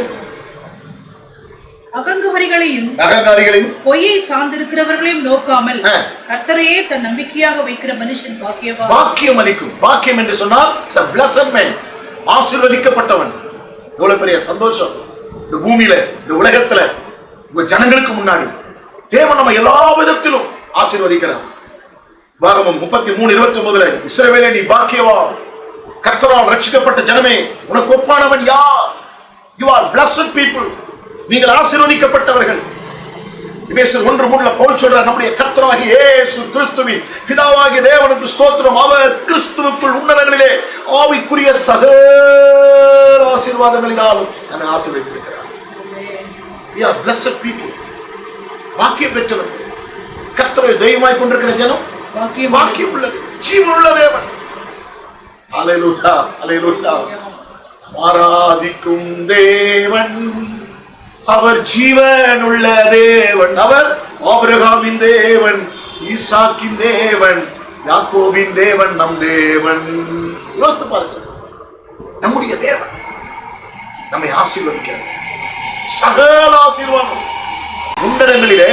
அகங்காரிகளையும் பொய்யை சார்ந்திருக்கிறவர்களையும் நோக்காமல் கர்த்தரையே தன் நம்பிக்கையாக வைக்கிற மனுஷன் பாக்கியவான். பாக்கியம் அளிக்கும். பாக்கியம் என்று சொன்னால் ஆசீர்வதிக்கப்பட்டவன். எவ்வளவு பெரிய சந்தோஷம். இந்த பூமியில, இந்த உலகத்துல, உங்க ஜனங்களுக்கு முன்னாடி தேவன் நம்ம எல்லா விதத்திலும் ஆசீர்வதிக்கிறார். பாகமம் 33:29 இஸ்ரவேலே நீ பாக்கியவான், கர்த்தரால் ரட்சிக்கப்பட்ட ஜனமே உனக்கு ஒப்பானவன் யார்? You are blessed people. நீங்கள் ஆசீர்வதிக்கப்பட்டவர்கள். எபேசியர் 1:3 பவுல் சொல்றார், நம்முடைய கர்த்தராகிய இயேசு கிறிஸ்துவின் பிதாவாகிய தேவனுக்கு ஸ்தோத்திரம், அவர் கிறிஸ்துவுக்குள் உன்னதங்களிலே ஆவிக்குரிய சகல ஆசீர்வாதங்களினாலும் நம்மை ஆசீர்வதித்திருக்கிறார். We are blessed people. பாக்கியம் பெற்றவர்கள். கர்த்தரை தெய்வமாய் கொண்டிருக்கிற ஜனம் பாக்கியம் உள்ளது, ஜீவன் உள்ள தேவன். அல்லேலூயா, அல்லேலூயா. ஆராதிக்கும் தேவன், அவர் ஜீவனுள்ள தேவன், அவர் ஆபிரகாமின் தேவன், ஈசாக்கின் தேவன், யாக்கோபின் தேவன், நம் தேவன். யோசித்து பாருங்க, நம்முடைய தேவன் நம்மை ஆசீர்வதிக்கிறார். சகல ஆசீர்வாதம் உன்னதங்களிலே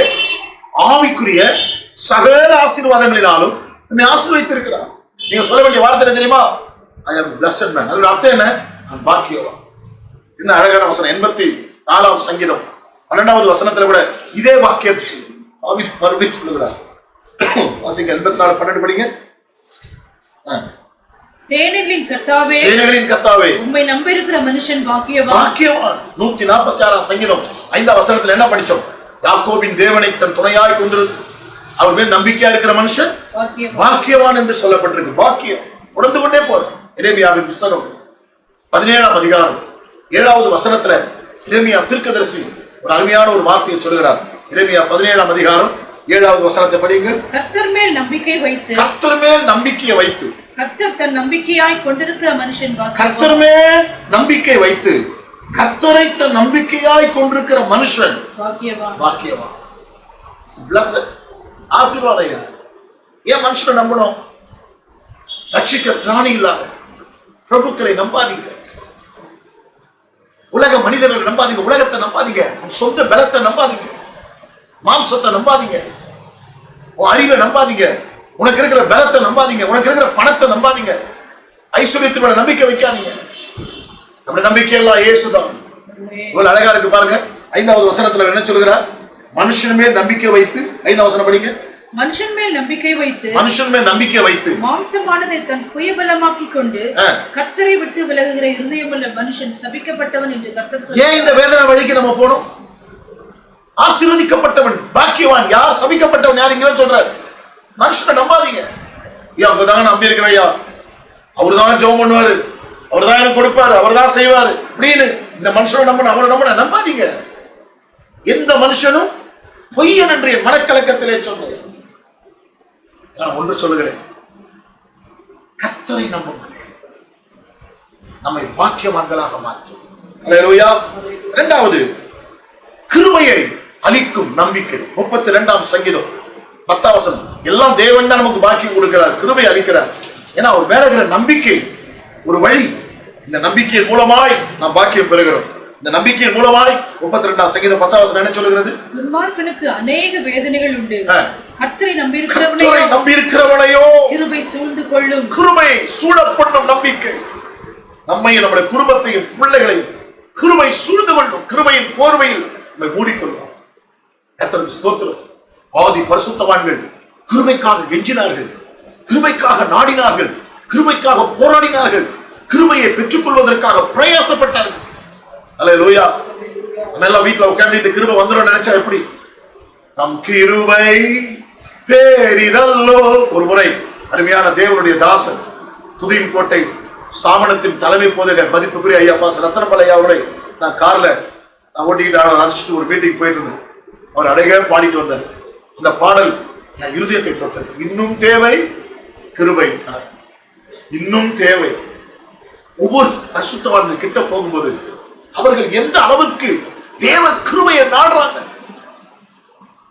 ஆவிக்குரிய சகல ஆசீர்வாதங்களினாலும் நம்மை ஆசீர்வதித்திருக்கிறார். நீங்க சொல்ல வேண்டிய வார்த்தை தெரியுமா? I am blessed man. அதோட அர்த்தம் என்ன? நான் பாக்கியவான். என்ன அழகான வசனம். 84ஆம் சங்கீதம் 12வது வசனத்துல கூட இதே வாக்கியத்தை மறுபடியும் சொல்லுகிறார். வாசிங்க, 84:12 படிங்க. சேனைகளின் கர்த்தாவே, சேனைகளின் கர்த்தாவே, உம்மை நம்பி இருக்கிற மனுஷன் பாக்கியவான். பாக்கியவான். 146ஆம் சங்கீதம் 5ஆம் வசனத்துல என்ன படிச்சோம்? யாக்கோபின் தேவனை தன் துணையாய் கொண்டு அவர் மேல் நம்பிக்கையா இருக்கிற மனுஷன் பாக்கியவான் என்று சொல்லப்பட்டிருக்கு. பாக்கியம் உணர்ந்து கொண்டே போற. எரேமியாவின் புத்தகம் 17ஆம் அதிகாரம் 7வது வசனத்துல எரேமியா தீர்க்கதரிசி ஒரு அருமையான ஒரு வார்த்தையை சொல்கிறார். எரேமியா 17ஆம் அதிகாரம் 7வது வசனத்தை படிங்க. கர்த்தர் மேல் நம்பிக்கை வைத்து, கர்த்தர் மேல் நம்பிக்கையை வைத்து, கர்த்தர் தன் நம்பிக்கையாய் கொண்டிருக்கிற மனுஷன் பாக்கியவான். கர்த்தர் மேல் நம்பிக்கை வைத்து, கர்த்தரை தன் நம்பிக்கையாய் கொண்டிருக்கிற மனுஷன் பாக்கியவான். பாக்கியவான். Blessed. ஆசீர்வாதம். ஏன் மனுஷனை நம்பணும்? ரட்சிக்க திராணி இல்லாத பிரபுக்களை நம்பாதீங்க, உலக மனிதர்களை நம்பாதீங்க, உலகத்தை நம்பாதீங்க, சொந்த பலத்தை நம்பாதீங்க, மாம்சத்தை நம்பாதீங்க, உன் அறிவை நம்பாதீங்க, உனக்கு இருக்கிற பலத்தை நம்பாதீங்க, உனக்கு இருக்கிற பணத்தை நம்பாதீங்க, ஐஸ்வர்யத்து மேல நம்பிக்கை வைக்காதீங்க. நம்முடைய நம்பிக்கை எல்லாம் இயேசுதான். இவ்வளவு அழகா இருக்கு பாருங்க. 5வது வசனத்துல என்ன சொல்கிறார்? மனுஷன் மேல் நம்பிக்கை வைத்து, 5ஆம் வசனம் படிங்க. மனுஷன் மேல் நம்பிக்கை வைத்து மாம்சமானதை தன் புயபலமாக்கி கொண்டு கர்த்தரை விட்டு விலகுகிற இருதயமுள்ள மனுஷன் சபிக்கப்பட்டவன் என்று கர்த்தர் சொல்றார். ஏன் இந்த வேதனை வழிக்கு நம்ம போனோம்? ஆசீர்வதிக்கப்பட்டவன் பாக்கியவான் யார், சபிக்கப்பட்டவன் யார்? இங்க சொல்றார், மனுஷனை நம்பாதீங்க. அவங்கதாங்க நம்பி இருக்கிறையா, அவருதான் ஜெபம் பண்ணுவாரு, அவர்தான் எனக்கு கொடுப்பாரு, அவர்தான் செய்வாரு அப்படின்னு இந்த மனுஷனை நம்பணும், அவரை நம்பாதீங்க. எந்த மனுஷனும் பொய்யன் என்ற மனக்கலக்கத்திலே சொன்னேன். நான் ஒன்று சொல்லுகிறேன், கர்த்தரை நம்புங்கள், நம்மை பாக்கியவான்களாக மாற்றும். அல்லேலூயா. இரண்டாவது, கிருபையை அளிக்கும் நம்பிக்கை. 32ஆம் சங்கீதம் 10ஆம் வசனம். எல்லாம் தேவன் தான் நமக்கு பாக்கியம் கொடுக்கிறார், கிருபை அளிக்கிறார். ஏன்னா அவர் மேல இருக்கிற நம்பிக்கை ஒரு வழி. இந்த நம்பிக்கையின் மூலமாய் நாம் பாக்கியம் பெறுகிறோம். இந்த நம்பிக்கையின் மூலமாய் 32ஆம் சங்கீதம் 10ஆம் வசனம் என்ன சொல்கிறது? துன்மார்க்கனுக்கு அநேக வேதனைகள் உண்டு, கர்த்தரை நம்பியிருக்கிறவனையோ கிருபை சூழ்ந்து கொள்ளும். கிருபை சூழப்படும் நம்பிக்கை நம்மையும் நம்முடைய குடும்பத்தையும் பிள்ளைகளையும் கிருபை சூழ்ந்து கொள்ளும். கிருபையின் போர்வையில் நம்மை மூடிக்கொள்ளும். கர்த்தருக்கு ஸ்தோத்திரம். ஆதி பரிசுத்தவான்கள் கிருபைக்காக கெஞ்சினார்கள், கிருபைக்காக நாடினார்கள், கிருபைக்காக போராடினார்கள், கிருபையை பெற்றுக் கொள்வதற்காக பிரயாசப்பட்டார்கள். அல்லேலூயா. நம்ம எல்லாம் வீட்டுல உட்கார்ந்துட்டு கிருபை வந்துடும் நினைச்சா எப்படி? நம் கிருபை பேரிதல்லோ. ஒரு முறை அருமையான தேவனுடைய தாசன் துதியின் கோட்டை ஸ்தாபனத்தின் தலைமை போதகர் மதிப்புக்குரிய ஐயா பாஸ் ரத்தனபால் ஐயா அவரை நான் கார்ல ஓட்டிக்கிட்டு அழைச்சிட்டு ஒரு மீட்டிங் போயிட்டு இருந்தேன். அவர் அழகா பாடிட்டு வந்தார். அந்த பாடல் என் இருதயத்தை தொட்டது. இன்னும் தேவை கிருபை, இன்னும் தேவை. ஒவ்வொரு பரிசுத்தவான்கள் கிட்ட போகும்போது அவர்கள் எந்த அளவுக்கு தேவ கிருபையை நாடுறாங்க,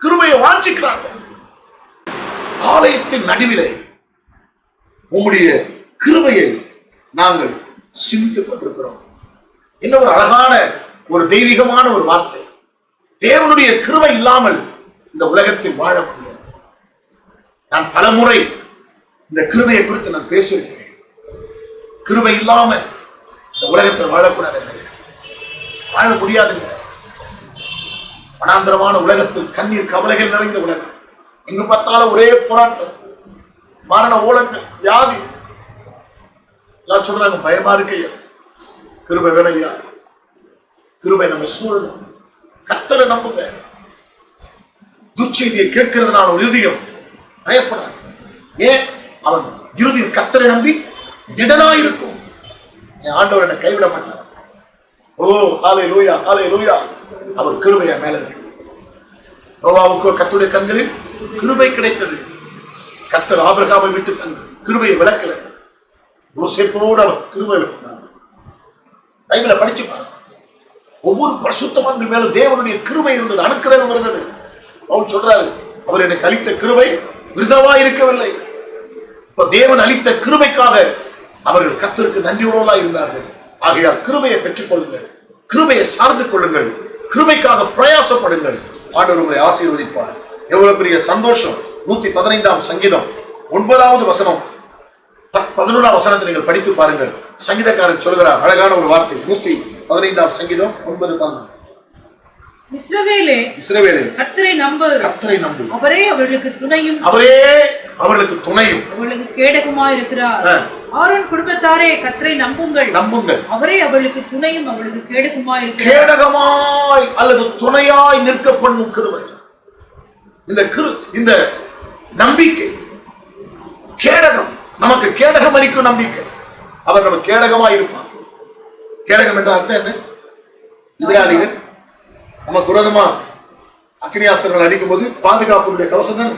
கிருபையை வாஞ்சிக்கிறாங்க. ஆலயத்தின் நடுவிலே உம்முடைய கிருபையை நாங்கள் சிந்தித்துக் கொண்டிருக்கிறோம். என்ன ஒரு அழகான ஒரு தெய்வீகமான ஒரு வார்த்தை. தேவனுடைய கிருபை இல்லாமல் இந்த உலகத்தில் வாழ முடியாது. நான் பலமுறை இந்த கிருபையை குறித்து நான் பேசியிருக்கிறேன். கிருபை இல்லாம இந்த உலகத்தில் வாழக்கூடாதுங்க, வாழ முடியாதுங்க. மனாந்தரமான உலகத்தில் கண்ணீர் கவலைகள் நிறைந்த உலகம். எங்கு பார்த்தாலும் ஒரே போராட்டம், மரண ஓலங்கள், வியாதி. எல்லாம் சொல்றாங்க பயமா இருக்கையா, கிருபை வேணையா, கிருபை நம்ம சூழலும். கர்த்தரை நம்புங்க. துர்ச்செய்தியை கேட்கிறதுனால ஒரு இருதயம் பயப்படாது. ஏன்? அவன் இருதயம் கர்த்தரை நம்பி திடனாயிருக்கும். என் ஆண்டவர் என்னை கைவிட மாட்டார். ஓ ஹல்லேலூயா, ஹல்லேலூயா. அவர் கிருபையா மேல இருக்கு. நோவாவுக்கு கர்த்தருடைய கண்களில் கிருபை கிடைத்தது. கர்த்தர் ஆபிரகாமை விட்டு தன் கிருபையை விளக்கல. யோசேப்போடு அவர் கிருபை விட்டார். பைபிளை படிச்சு பாருங்க. ஒவ்வொரு பரிசுத்தவான்கள் மேல தேவனுடைய கிருபை இருந்தது, அனுக்கிரகம் இருந்தது. அவர் சொல்றாரு, அவர் எனக்கு அளித்த கிருபை விருதாவா இருக்கவில்லை. இப்ப தேவன் அளித்த கிருபைக்காக அவர்கள் கர்த்தருக்கு நன்றியுள்ளவர்களா இருந்தார்கள். ஆகையால் கிருபையை பெற்றுக் கொள்ளுங்கள், கிருபையை சார்ந்து கொள்ளுங்கள், கிருபைக்காக பிரயாசப்படுங்கள். ஆண்டவர் உங்களை ஆசீர்வதிப்பார். எவ்வளவு பெரிய சந்தோஷம். 115ஆம் சங்கீதம் 9வது வசனம் 11ஆம் வசனத்தை நீங்கள் படித்து பாருங்கள். சங்கீதக்காரன் சொல்கிறார் அழகான ஒரு வார்த்தை. 115ஆம் சங்கீதம் 9:11. இஸ்ரவேலே, கர்த்தரை நம்பு, கர்த்தரை நம்பு. அவரே அவர்களுக்கு துணையும், அவரே அவர்களுக்கு துணையும், அவர்களுக்கு கேடகமாய் இருக்கிறார். ஆரோன் குடும்பத்தாரே கர்த்தரை நம்புங்கள், நம்புங்கள். அவரே அவர்களுக்கு துணையும், அவர்களுக்கு கேடகமாய் இருக்கிறார். கேடகமாய் அல்லது துணையாய் நிற்க பண்ணும் கிருபை. இந்த நம்பிக்கை கேடகம், நமக்கு கேடகம் அளிக்கும் நம்பிக்கை. அவர் நம்ம கேடகமாய் இருப்பார். கேடகம் என்ற அர்த்தம் என்ன? எதிராளிகள் நமக்கு விரோதமா அக்னியாஸ்திரங்கள் அடிக்கும் போது பாதுகாப்புடைய கவசம் தான்.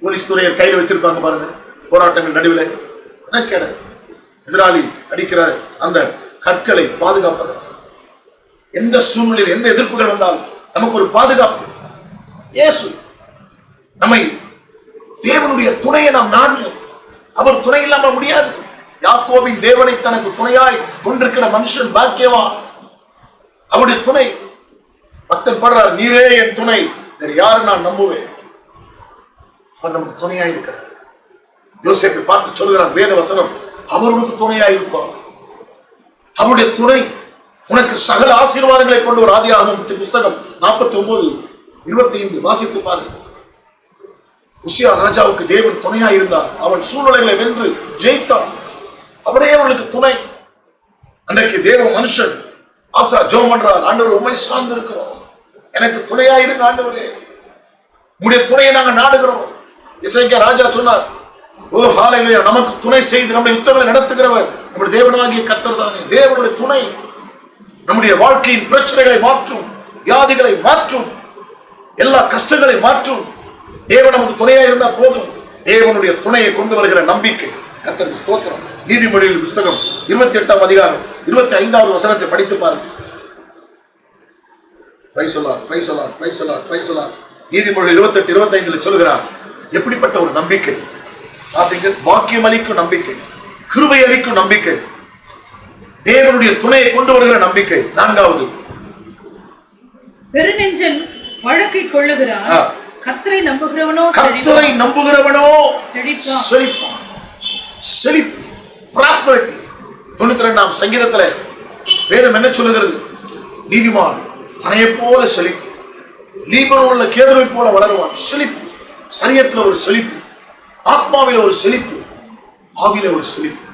போலீஸ் துறையர் கையில் வச்சிருப்பாங்க பாருங்க, போராட்டங்கள் நடுவில். அதான் கேடகம். எதிராளி அடிக்கிற அந்த கற்களை பாதுகாப்பது. எந்த சூழ்நிலையில் எந்த எதிர்ப்புகள் வந்தாலும் நமக்கு ஒரு பாதுகாப்பு. இயேசு நம்மை, தேவனுடைய துணையை நாம் நாடணும். அவர் துணை இல்லாம முடியாது. யாக்கோபின் தேவனை தனக்கு துணையாய் கொண்டிருக்கிற மனுஷன் பாக்கியவான். அவருடைய துணை. பக்தன் பாடுறார், நீரே என் துணை, வேறு யாரு நான் நம்புவேன். அவர் நமக்கு துணையாய் இருக்கிறார். யோசேப்பை பார்த்து சொல்கிறார் வேத வசனம், அவர் உனக்கு துணையாய் இருப்பார். அவருடைய துணை உனக்கு சகல ஆசீர்வாதங்களை கொண்டு ஒரு. ஆதியாகமத்தின் புஸ்தகம் 49 25 வாசித்து பாருங்கள். உசியா ராஜாவுக்கு தேவன் துணையா இருந்தார். அவன் சூழ்நிலைகளை வென்று ஜெயித்தான். அவரே அவனுக்கு துணை. அன்றைக்கு தேவ மனுஷன் ஆசா ஜெபம் பண்றார், ஆண்டவர் உம்மை சார்ந்து இருக்கிறோம், எனக்கு துணையா இருங்க ஆண்டவரே, உம்முடைய துணையை நாங்க நாடுகிறோம். எசேக்கியா ராஜா சொன்னார், ஓ ஹalleluya, நமக்கு துணை செய்து நம்முடைய யுத்தங்களை நடத்துகிறவர் நம்முடைய தேவனாகிய கர்த்தர் தானே. தேவனுடைய துணை நம்முடைய வாழ்க்கையின் பிரச்சனைகளை மாற்றும், வியாதிகளை மாற்றும், எல்லா கஷ்டங்களை மாற்றும். தேவன் நமக்கு துணையா இருந்தா போதும். தேவனுடைய துணையை கொண்டு வருகிற நம்பிக்கை. கர்த்தருக்கு ஸ்தோத்திரம். நீதிமொழிகள் புத்தகம் 28ஆம் அதிகாரம் 25வது வசனத்தை படித்து பாருங்கள். Praise the Lord, praise the Lord, praise the Lord, praise the Lord. நீதிமொழி 28:25 சொல்கிறார், எப்படிப்பட்ட ஒரு நம்பிக்கை வாசிங்க. பாக்கியம் அளிக்கும் நம்பிக்கை, கிருபை அளிக்கும் நம்பிக்கை, தேவனுடைய துணையை கொண்டு வருகிற நம்பிக்கை. 4வது, பெருநெஞ்சன் வழக்கை கொள்ளுகிறான், கர்த்தரை நம்புகிறவனோ செழிப்பான். செழிப்பு, prosperity. 92ஆம் சங்கீதத்துல வேதம் என்ன சொல்லுகிறது? நீதிமான் பனையை போல செழித்து லீபனோனில் உள்ள கேதுருவை போல வளருவான். செழிப்பு, சரீரத்துல ஒரு செழிப்பு, ஆத்மாவில ஒரு செழிப்பு, ஆவில ஒரு செழிப்பு.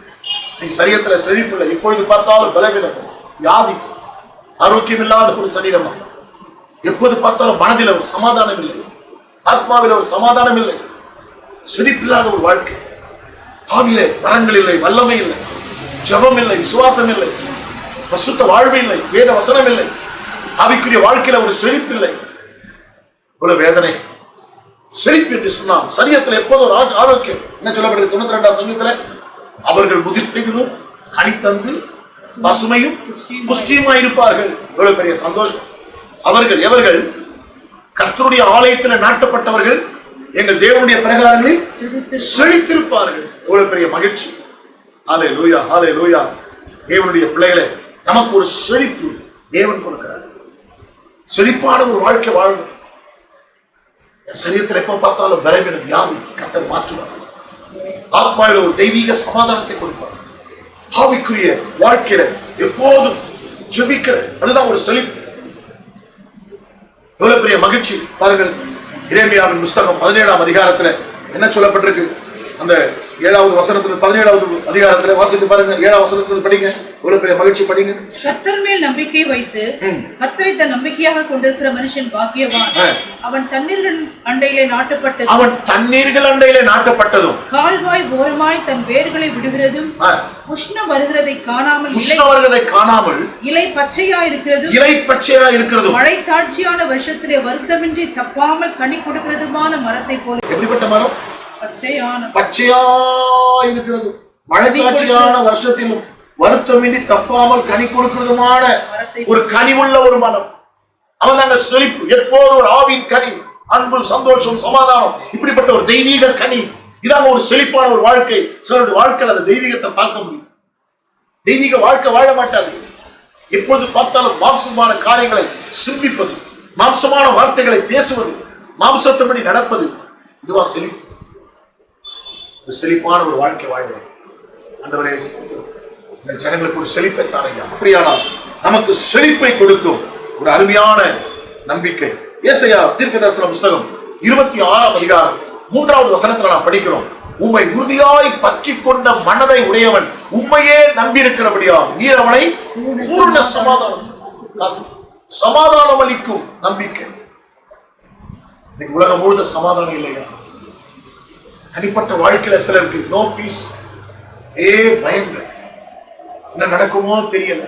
நீங்க சரீரத்துல செழிப்பு இல்லை, எப்பொழுது பார்த்தாலும் பலவீனம், வியாதி, ஆரோக்கியம் இல்லாத ஒரு சரீரம். எப்போது பார்த்தாலும் மனதில் ஒரு சமாதானம் இல்லை, ஆத்மாவில ஒரு சமாதானம் இல்லை, செழிப்பில்லாத ஒரு வாழ்க்கை. ஆவிலே வரங்கள் இல்லை, வல்லமை இல்லை, ஜெபம் இல்லை, விசுவாசம் இல்லை, பரிசுத்த வாழ்வு இல்லை, வேத வசனம் இல்லை, ஆவிக்குரிய வாழ்க்கையில ஒரு செழிப்பு இல்லை. இவ்வளவு வேதனை. செழிப்பு என்று சொன்னால் சரீரத்தில் எப்போதும் ஒரு ஆரோக்கியம். என்ன சொல்லப்படுகிறது 92ஆம் சங்கீதத்துல? அவர்கள் முதிர்ப்பதிலும் கனி தந்து பசுமையும் புஷ்டியுமாய் இருப்பார்கள். இவ்வளவு பெரிய சந்தோஷம். அவர்கள் எவர்கள்? கர்த்தருடைய ஆலயத்தில் நாட்டப்பட்டவர்கள், எங்கள் தேவனுடைய பிரகாரங்களில் செழித்திருப்பார்கள். எவ்வளவு பெரிய மகிழ்ச்சி. ஹல்லேலூயா, ஹல்லேலூயா. தேவனுடைய பிள்ளைகளே, நமக்கு ஒரு செழிப்பு தேவன் கொடுக்கிறார். செழிப்பான ஒரு வாழ்க்கை வாழணும். சரீரத்தில் எப்ப பார்த்தாலும் பலவீனம், வியாதி, கர்த்தர் மாற்றுவார். ஆத்மாவில் ஒரு தெய்வீக சமாதானத்தை கொடுப்பார். ஆவிக்குரிய வாழ்க்கையில எப்போதும் ஜெபிக்கிற, அதுதான் ஒரு செழிப்பு. எவ்வளவு பெரிய மகிழ்ச்சி பாருங்கள். எரேமியாவின் புத்தகம் 17ஆம் அதிகாரத்துல என்ன சொல்லப்பட்டிருக்கு? அந்த 7வது வசனத்துல 17வது அதிகாரத்துல வாசித்து பாருங்க. 7ஆம் வசனத்துல படிங்க. எவ்வளவு பெரிய மகிழ்ச்சி, படிங்க. கர்த்தர் மேல் நம்பிக்கை வைத்து கர்த்தரை தன் நம்பிக்கையாக கொண்டிருக்கிற மனுஷன் பாக்கியவான். அவன் தண்ணீர்கள் அண்டையிலே நாட்டப்பட்டது, அவன் தண்ணீர்கள் அண்டையிலே நாட்டப்பட்டதும் கால்வாய் ஓரமாய் தன் வேர்களை விடுகிறதும் உஷ்ணம் வருகிறதை காணாமல் இலை பச்சையா இருக்கிறதும் மழை தாட்சியான வருஷத்திலே வருத்தமின்றி தப்பாமல் கனி கொடுக்கிறதுமான மரத்தை போல. எப்படிப்பட்ட மரம்? பச்சையா இருக்கிறது, மழை தாட்சியான வருஷத்திலும் வருத்தமின்றி தப்பாமல் கனி கொடுக்கிறதுமான ஒரு கனிவுள்ள ஒரு மரம். அவன் தாங்க செழிப்பு. எப்போது ஒரு ஆவின் கனி, அன்பு, சந்தோஷம், சமாதானம், இப்படிப்பட்ட ஒரு தெய்வீக கனி. இதாங்க ஒரு செழிப்பான ஒரு வாழ்க்கை. சிலருடைய வாழ்க்கையில் அந்த தெய்வீகத்தை பார்க்க முடியும். தெய்வீக வாழ்க்கை வாழ மாட்டார்கள். எப்போது பார்த்தாலும் மாம்சமான காரியங்களை சிந்திப்பது, மாம்சமான வார்த்தைகளை பேசுவது, மாம்சத்தின்படி நடப்பது, இதுவா செழிப்பு? ஒரு செழிப்பான ஒரு வாழ்க்கை வாழ்வது. ஆண்டவரே, இந்த ஜனங்களுக்கு ஒரு செழிப்பை தாரையா. அப்படியானால் நமக்கு செழிப்பை கொடுக்கும் ஒரு அருமையான நம்பிக்கை. ஏசாயா தீர்க்கதரிசன புத்தகம் 26ஆம் அதிகாரம் 3வது வசனத்துல நாம் படிக்கிறோம், உம்மை உறுதியாய் பற்றி கொண்ட மனதை உடையவன் உம்மையே நம்பி இருக்கிறபடியா நீர் அவனை பூர்ண சமாதானம் அளிக்கும் நம்பிக்கை. இன்னைக்கு உலகம் முழுத சமாதானம் இல்லையா? தனிப்பட்ட வாழ்க்கையில சிலருக்கு நோ பீஸ், பயங்கள், என்ன நடக்குமோ தெரியல,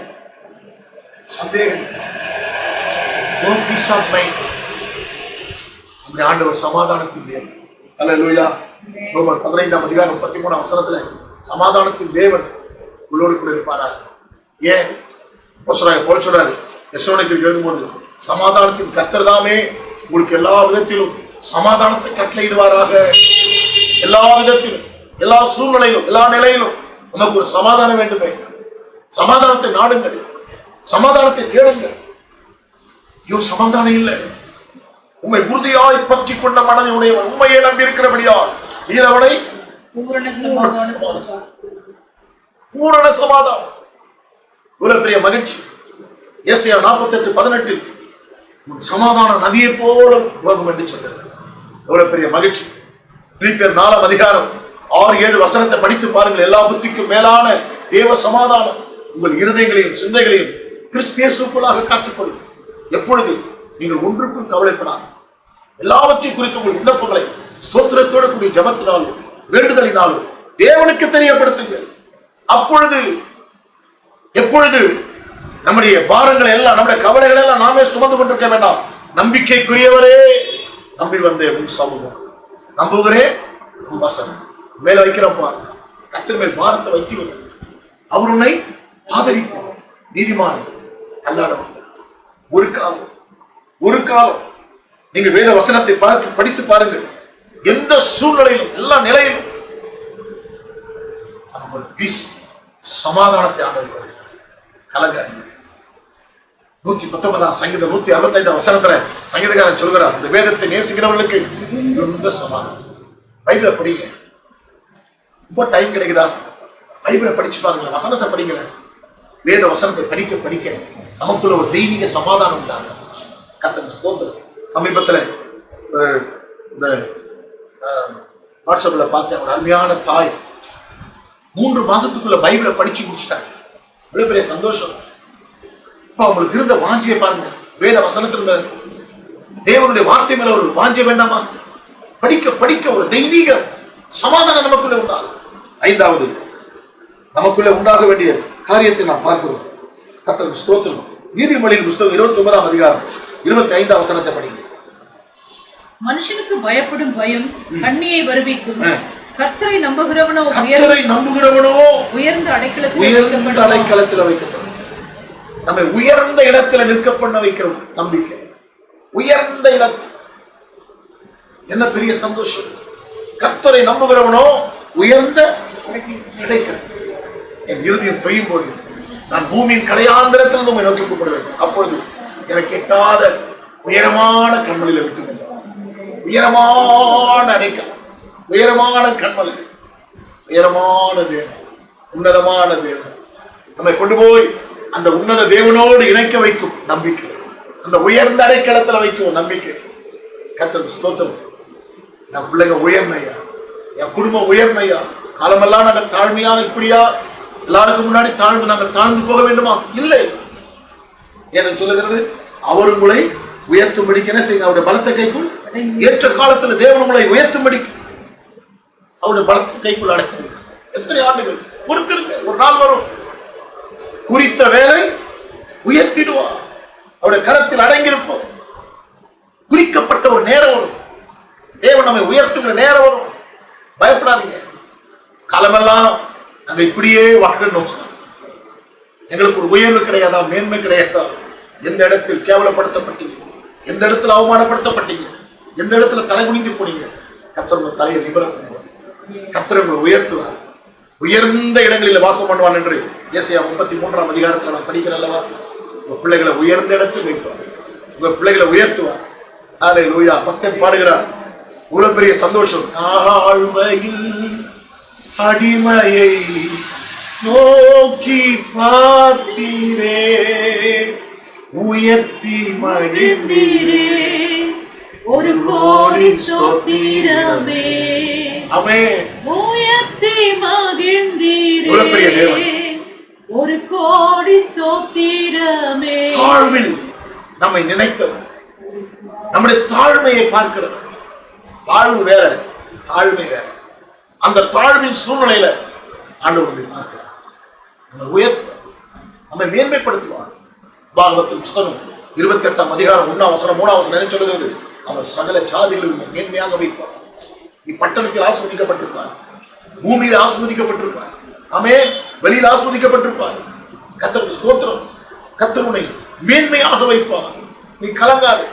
சந்தேகம், நோ பீஸ் ஆஃப் மைண்ட். அந்த ஆண்டவர் சமாதானத்தின் தேவன். அல்லேலூயா. ரோமர் 15ஆம் அதிகாரம் 33ஆம் வசனத்துல சமாதானத்தின் தேவன் உங்களோடு கூட இருப்பாரா? ஏன் சொல்றாரு? யெசோனியருக்கு எழுதும்போது சமாதானத்தின் கர்த்தர் தாமே உங்களுக்கு எல்லா விதத்திலும் சமாதானத்தை கட்டளையிடுவாராக. எல்லா விதத்திலும், எல்லா சூழ்நிலையிலும், எல்லா நிலையிலும் நமக்கு ஒரு சமாதானம் வேண்டுமே. சமாதானத்தை நாடுங்கள், சமாதானத்தை தேடுங்கள். ஐயோ சமாதானம் இல்லை, உம்மை உறுதியாய் பற்றி கொண்ட மனதை உடையவன் உண்மையை நம்பி இருக்கிறபடியா நீர் அவனை பூரண சமாதானம். இவ்வளவு பெரிய மகிழ்ச்சி. ஏசாயா 48:18 உன் சமாதான நதியை போல போகும் என்று சொல்கிறது. எவ்வளவு பெரிய மகிழ்ச்சி! பிலிப்பியர் 4 அதிகாரம் 6-7 வசனத்தை படித்து பாருங்கள். எல்லா புத்திக்கும் மேலான தேவ சமாதானம் உங்கள் இருதயங்களையும் சிந்தைகளையும் கிறிஸ்து இயேசுவுக்குள்ளாக காத்துக்கொள்ளும். எப்பொழுது நீங்கள் ஒன்றுக்கும் கவலைப்படாது எல்லாவற்றையும் குறித்து உங்கள் விண்ணப்பங்களை ஸ்தோத்திரத்தோடு கூடிய ஜெபத்தினாலும் வேண்டுதலினாலும் தேவனுக்கு தெரியப்படுத்துங்கள். அப்பொழுது எப்பொழுது நம்முடைய பாரங்களை எல்லாம் நம்முடைய கவலைகளை எல்லாம் நாமே சுமந்து கொண்டிருக்க வேண்டாம். நம்பிக்கைக்குரியவரே நம்பி வந்தே உன் சமூகம், நம்புகிறே உன் வசனம் மேல வைக்கிறப்பா. கர்த்தர் மேல் பாரத்தை வைத்து அவர் உன்னை ஆதரிப்பார். நீதிமான் அல்லாதவன். ஒரு காலம் நீங்க வேத வசனத்தை படித்து பாருங்கள். எந்த சூழ்நிலையிலும் எல்லா நிலையிலும் ஒரு பீஸ் சமாதானத்தை ஆண்டவர் கலங்காதீங்க. 119 சங்கீதம் 165 வசனத்துல சங்கீதக்காரன் சொல்கிறார், இந்த வேதத்தை நேசிக்கிறவர்களுக்கு மிகுந்த சமாதானம். பைபிளை படிங்க. இப்போ டைம் கிடைக்குதா? பைபிளை படிச்சு பாருங்க, வசனத்தை படிங்க. வேத வசனத்தை படிக்க படிக்க நமக்குள்ள ஒரு தெய்வீக சமாதானம் உண்டாங்க. கர்த்தருக்கு ஸ்தோத்திரம். சமீபத்தில் இந்த வாட்ஸ்அப்ல பார்த்தேன், ஒரு அருமையான தாய் 3 மாதத்துக்குள்ள பைபிளை படிச்சு முடிச்சுட்டாங்க. இவ்வளவு பெரிய சந்தோஷம். இப்ப அவங்களுக்கு இருந்த வாஞ்சியை பாருங்க. வேத வசனத்தின் மேல, தேவனுடைய வார்த்தை மேல ஒரு வாஞ்சிய வேண்டாமா? படிக்க படிக்க ஒரு தெய்வீக சமாதானம் நமக்குள்ள உண்டாகும். 5வது நமக்குள்ள உண்டாக வேண்டிய காரியத்தை நாம் பார்க்கிறோம். கர்த்தருக்கு ஸ்தோத்திரம். நீதிமொழியின் புத்தகம் 29 அதிகாரம் 25 வசனத்தை படிங்க. மனுஷனுக்கு பயப்படும் பயம் கண்ணியை வருவிக்கும். கர்த்தரை நம்புகிறவனோ உயர்ந்த அடைக்கலத்தில் வைக்கப்படும். நம்மை உயர்ந்த இடத்துல நிற்க பண்ண வைக்கிற நம்பிக்கை. உயர்ந்த இடத்தில் என்ன பெரிய சந்தோஷம்! கர்த்தரை நம்புகிறவனோ உயர்ந்த அடைக்கலம். என் இருதயம் தொய்யும் போது நான் பூமியின் கடையாந்திரத்திலிருந்து உம்மை நோக்கி கூப்பிடுவேன். அப்பொழுது எனக்கு எட்டாத உயரமான கண்மலையில விட்டு உயரமான அடைக்கலம், உயரமான கண்மலை, உயரமான தேவன், உன்னதமான தேவன் நம்மை கொண்டு போய் அந்த உன்னத தேவனோடு இணைக்க வைக்கும் நம்பிக்கை. அந்த உயர்ந்த அடைக்கலத்துல வைக்கும் நம்பிக்கை. கர்த்தருக்கு ஸ்தோத்திரம். என் பிள்ளைங்க உயர்ந்தையா, என் குடும்பம் உயர்ந்தையா. காலமெல்லாம் நாங்கள் தாழ்மையா இப்படியா எல்லாருக்கும் முன்னாடி நாங்கள் தாழ்ந்து போக வேண்டுமா? இல்லை. ஏன்னு சொல்லுகிறது, அவர் உங்களை உயர்த்தும்படிக்கு என்ன செய்யுங்க? அவருடைய பலத்த கைக்குள் ஏற்ற காலத்துல தேவன் உங்களை உயர்த்தும்படி அவருடைய பலத்த கைக்குள் அடைக்கும். எத்தனை ஆண்டுகள் பொறுத்திருங்க, ஒரு நாள் வரும். குறித்த வேலை உயர்த்திடுவார். அவருடைய கரத்தில் அடங்கியிருப்போம். குறிக்கப்பட்ட ஒரு நேரம் வரும். தேவன் நம்மை உயர்த்துகிற நேரம் வரும். பயப்படாதீங்க. காலமெல்லாம் நாங்க இப்படியே வாழணும். எங்களுக்கு ஒரு உயர்வு கிடையாதா? மேன்மை கிடையாதா? எந்த இடத்தில் கேவலப்படுத்தப்பட்டீங்க, எந்த இடத்துல அவமானப்படுத்தப்பட்டீங்க, எந்த இடத்துல தலை குனிந்து போனீங்க, கர்த்தர் உங்க தலையை நிபரம் பண்ணுவார். கர்த்தர் உங்களை உயர்த்துவார். உயர்ந்த இடங்களில் வாசம் பண்ணுவான் என்று ஏசாயா 33 அதிகாரத்தில் நான் படிக்கிறேன் அல்லவா? உங்க பிள்ளைகளை உயர்ந்த இடத்தில் வைப்பார். உங்க பிள்ளைகளை உயர்த்துவார். அல்லேலூயா. பக்தன் பாடுகிறார், இவ்வளவு பெரிய சந்தோஷம். தாழ்மையில் அடிமையை நோக்கி பார்த்தீரே, உயர்த்தி மகிழ்ந்தீரே, ஒரு கோடி ஸ்தோத்திரமே. ஆமென். உயர்த்தி மகிழ்ந்தீரே, இவ்வளவு பெரிய தேவன், ஒரு கோடி ஸ்தோத்திரமே. தாழ்வில் நம்மை நினைத்தவர், நம்முடைய தாழ்மையை பார்க்கிறவர். தாழ்வு வேற, தாழ்மை வேற. அந்த தாழ்வின் சூழ்நிலையில ஆண்டவரை பார்க்கிறார். நம்மை உயர்த்துவார், நம்மை மேன்மைப்படுத்துவார். பாகவத்தின் புத்தகம் 28 அதிகாரம் 1 வசனம் 3 வசனம் என்ன சொல்லுகிறது? அவர் சகல சாதிகளிலும் மேன்மையாக வைப்பார். இப்பட்டணத்தில் ஆஸ்வதிக்கப்பட்டிருப்பார், பூமியில் ஆஸ்வதிக்கப்பட்டிருப்பார், ஆமென், வெளியில் ஆஸ்வதிக்கப்பட்டிருப்பார். கர்த்தருக்கு ஸ்தோத்திரம். கர்த்தர் உன்னை மேன்மையாக வைப்பார். நீ கலங்காதே.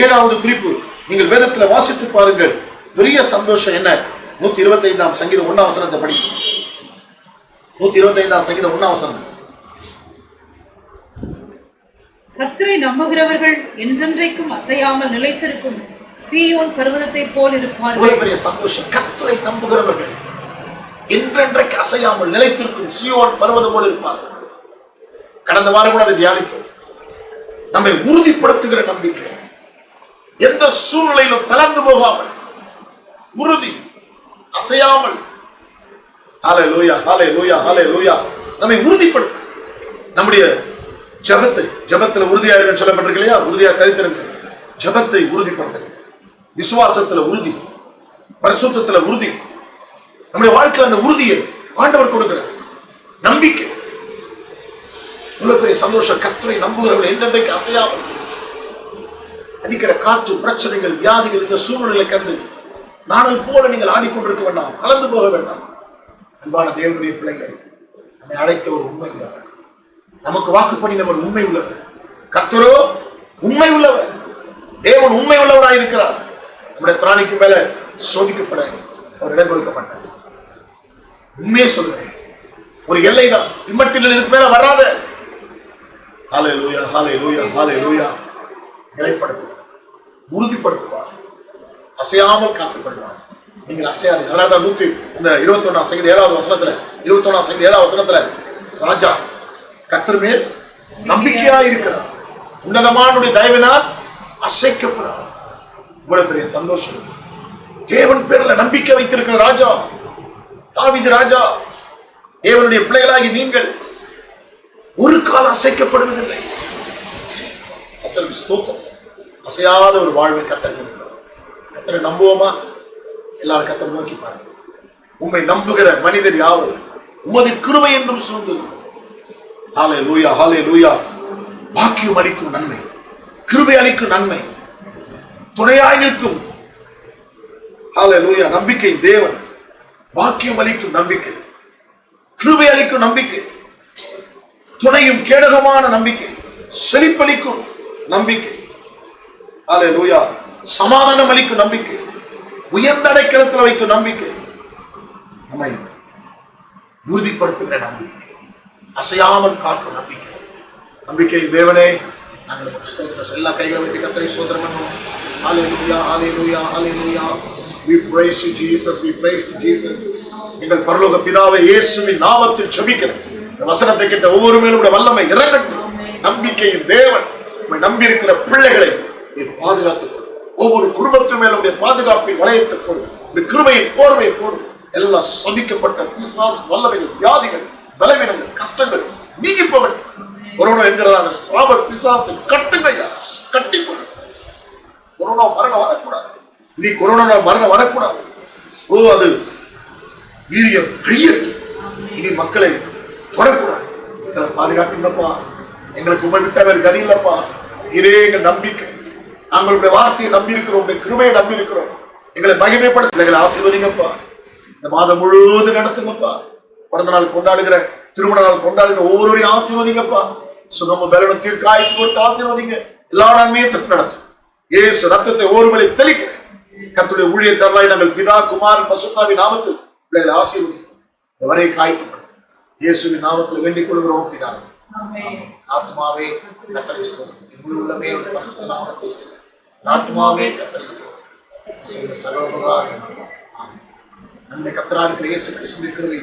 7வது குறிப்பு, நீங்கள் வேதத்தில் வாசித்து பாருங்கள். பெரிய சந்தோஷம் என்ன? 125 சங்கீதம் 1 வசனத்தை படிக்கும். 125 சங்கீதம் 1 வசனம். கர்த்தரை நம்புகிறவர்கள் என்றென்றைக்கும் அசையாமல் நிலைத்திருக்கும் சீயோன் பர்வதத்தை போல் இருப்பார்கள். இவ்வளவு பெரிய சந்தோஷம். கர்த்தரை நம்புகிறவர்கள் என்றென்றைக்கு அசையாமல் நிலைத்திருக்கும் சீயோன் பர்வதம் போல் இருப்பார்கள். கடந்த வாரம் கூட அதை தியானித்தோம். நம்மை உறுதிப்படுத்துகிற நம்பிக்கை. எந்த சூழ்நிலையிலும் தளர்ந்து போகாமல், உறுதி, அசையாமல், ஹல்லேலூயா ஹல்லேலூயா ஹல்லேலூயா, நம்மை உறுதிப்படுத்து. நம்முடைய ஜெபத்துல உறுதியா இருக்க சொல்லப்பட்டிருக்கு இல்லையா? உறுதியா தரித்திருங்க. ஜெபத்தை உறுதிப்படுத்துங்க. விசுவாசத்துல உறுதி, பரிசுத்தத்துல உறுதி. நம்முடைய வாழ்க்கையில் அந்த உறுதியை ஆண்டவர் கொடுக்கிற நம்பிக்கை. இவ்வளவு பெரிய சந்தோஷம். கர்த்தரை நம்புகிறவர்கள் என்றென்றைக்கு அசையாமல். அடிக்கிற காற்று, பிரச்சனைகள், வியாதிகள், இந்த சூழ்நிலை கண்டு நாடல் போல நீங்கள் ஆடிக்கொண்டிருக்க வேண்டாம், கலந்து போக வேண்டாம். அன்பான தேவனுடைய பிள்ளைகளை, நம்மை அழைத்த ஒரு உண்மை உள்ளவர், நமக்கு வாக்கு பண்ணினவர் உண்மை உள்ளவர். கர்த்தரோ உண்மை உள்ளவர். தேவன் உண்மை உள்ளவராய் இருக்கிறார். நம்முடைய திராணிக்கு மேல சோதிக்கப்பட அவர் இடம் கொடுக்க மாட்டார். உண்மையே சொல்கிறேன், ஒரு எல்லைதான், இம்மட்டில் இதுக்கு மேல வராத. ஹல்லேலூயா ஹல்லேலூயா ஹல்லேலூயா. நிலைப்படுத்துவார், உறுதிப்படுத்துவார், அசையாமல் காத்துக்கொள்வார். நீங்கள் அசையாது. அதனால்தான் 21 சங்கீதம் 7வது வசனத்துல 21 சங்கீதம் 7வது வசனத்துல ராஜா கர்த்தர் மேல் நம்பிக்கையாய் இருக்கிறார், உன்னதமானுடைய தயவினால் அசைக்கப்படார். இவ்வளவு பெரிய சந்தோஷம். தேவன் பேர்ல நம்பிக்கை வைத்திருக்கிற ராஜா தாவீது ராஜா. தேவனுடைய பிள்ளைகளாகி நீங்கள் ஒரு காலம் அசைக்கப்படுவதில்லை. கர்த்தருக்கு ஸ்தோத்திரம். அசையாத ஒரு வாழ்வை கர்த்தர் கொடுக்கிறார். கர்த்தரை நம்புவோமா? எல்லாரும் கர்த்தரை நோக்கி பாருங்க. உம்மை நம்புகிற மனிதர் யாவர் உமது கிருபை என்றும் சூழ்ந்துள்ளது. ஹல்லேலூயா ஹல்லேலூயா. பாக்கியம் அளிக்கும் நன்மை, கிருபை அளிக்கும் நன்மை, துணையாய் நிற்கும் ஹல்லேலூயா நம்பிக்கை தேவன். பாக்கியம் அளிக்கும் நம்பிக்கை, கிருபை அளிக்கும் நம்பிக்கை, துணையும் கேடகமான நம்பிக்கை, செழிப்பளிக்கும் நம்பிக்கை, ஹல்லேலூயா சமாதானம் அளிக்கும் நம்பிக்கை, உயர்ந்த அடைக்கலத்தில் வைக்கும் நம்பிக்கை, நம்மை உறுதிப்படுத்துகிற நம்பிக்கை, அசையாமல் காக்கும் நம்பிக்கை. நம்பிக்கை தேவனே, நாங்கள் ஸ்தோத்திரம். எல்லா கைகளை வைத்து கர்த்தரை ஸ்தோத்திரம் பண்ணுவோம். ஹல்லேலூயா ஹல்லேலூயா ஹல்லேலூயா. We praise you Jesus, we praise you Jesus. எங்கள் பரலோக பிதாவே, இயேசுவின் நாமத்தில் ஜெபிக்கிறேன். இந்த வசனத்தை கேட்ட ஒவ்வொரு மேலும் வல்லமை இறங்கட்டும். நம்பிக்கையின் தேவன், உம்மை நம்பி இருக்கிற பிள்ளைகளை நீர் பாதுகாத்துக் கொள். ஒவ்வொரு குடும்பத்தின் மேலும் உடைய பாதுகாப்பின் வளையத்தை கொடு. இந்த கிருபையின் போர்வையை போடு. எல்லா சபிக்கப்பட்ட பிசாசு வல்லமைகள், வியாதிகள், பலவீனங்கள், கஷ்டங்கள் நீங்கி போகட்டும். கொரோனா என்கிறதான சாப பிசாசு கட்டுங்கய்யா, கட்டிக்கொள்ள. கொரோனா மரணம் வரக்கூடாது. இனி கொரோனா மரணம் வரக்கூடாது. ஓ, அது வீரியம் கையெட்டு. இனி மக்களை தொடக்கூடாது. எங்களை பாதுகாத்துங்கப்பா. எங்களுக்கு உண்மை விட்ட வேறு கதி இல்லப்பா. இதே எங்கள் நம்பிக்கை. நாங்களுடைய வார்த்தையை நம்பி இருக்கிறோம், உடைய கிருபையை நம்பி இருக்கிறோம். எங்களை மகிமைப்படுத்த பிள்ளைகளை ஆசீர்வதிங்கப்பா. இந்த மாதம் முழுவதும் நடத்துங்கப்பா. பிறந்த நாள் கொண்டாடுகிற, திருமண நாள் கொண்டாடுகிற ஒவ்வொருவரையும் ஆசீர்வதிங்கப்பா. சுகமும் பலனும் தீர்க்காயுசு கொடுத்து ஆசீர்வதிங்க. எல்லா நன்மையும் நடத்தும். இயேசு ரத்தத்தை ஒருவரை தெளிக்கிறேன். கர்த்தருடைய ஊழியக்காரராய் நாங்கள் பிதா, குமாரன், பரிசுத்தாவின் நாமத்தில் பிள்ளைகளை ஆசீர்வதிக்கிறோம். இந்த வரை காய்க்கப்படும் இயேசுவின் நாமத்தில் வேண்டிக் கொள்கிறோம் பிதாவே. ஆத்மாவே கர்த்தரை ஸ்தோத்திரம். முழு உள்ளமே பரிசுத்த நாமத்தை ஆத்மாவே கர்த்தரை செய்த சகல உபகாரம். அந்த கர்த்தராக இருக்கிற இயேசு கிறிஸ்துவின் கிருபை,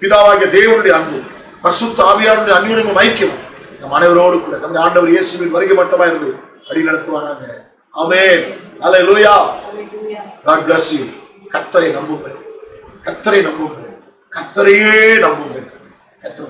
பிதாவாகிய தேவனுடைய அன்பு, பரிசுத்த ஆவியானவருடைய அந்யோன்யம் ஐக்கியம் நம் அனைவரோடு கூட நம்முடைய ஆண்டவர் இயேசுவின் வருகை மட்டுமா இருந்து வழி நடத்துவாராங்க. ஆமென். ஹல்லேலூயா. God bless you. கர்த்தரை நம்புங்கள், கர்த்தரை நம்புங்கள், கர்த்தரையே நம்புங்கள். கர்த்தர்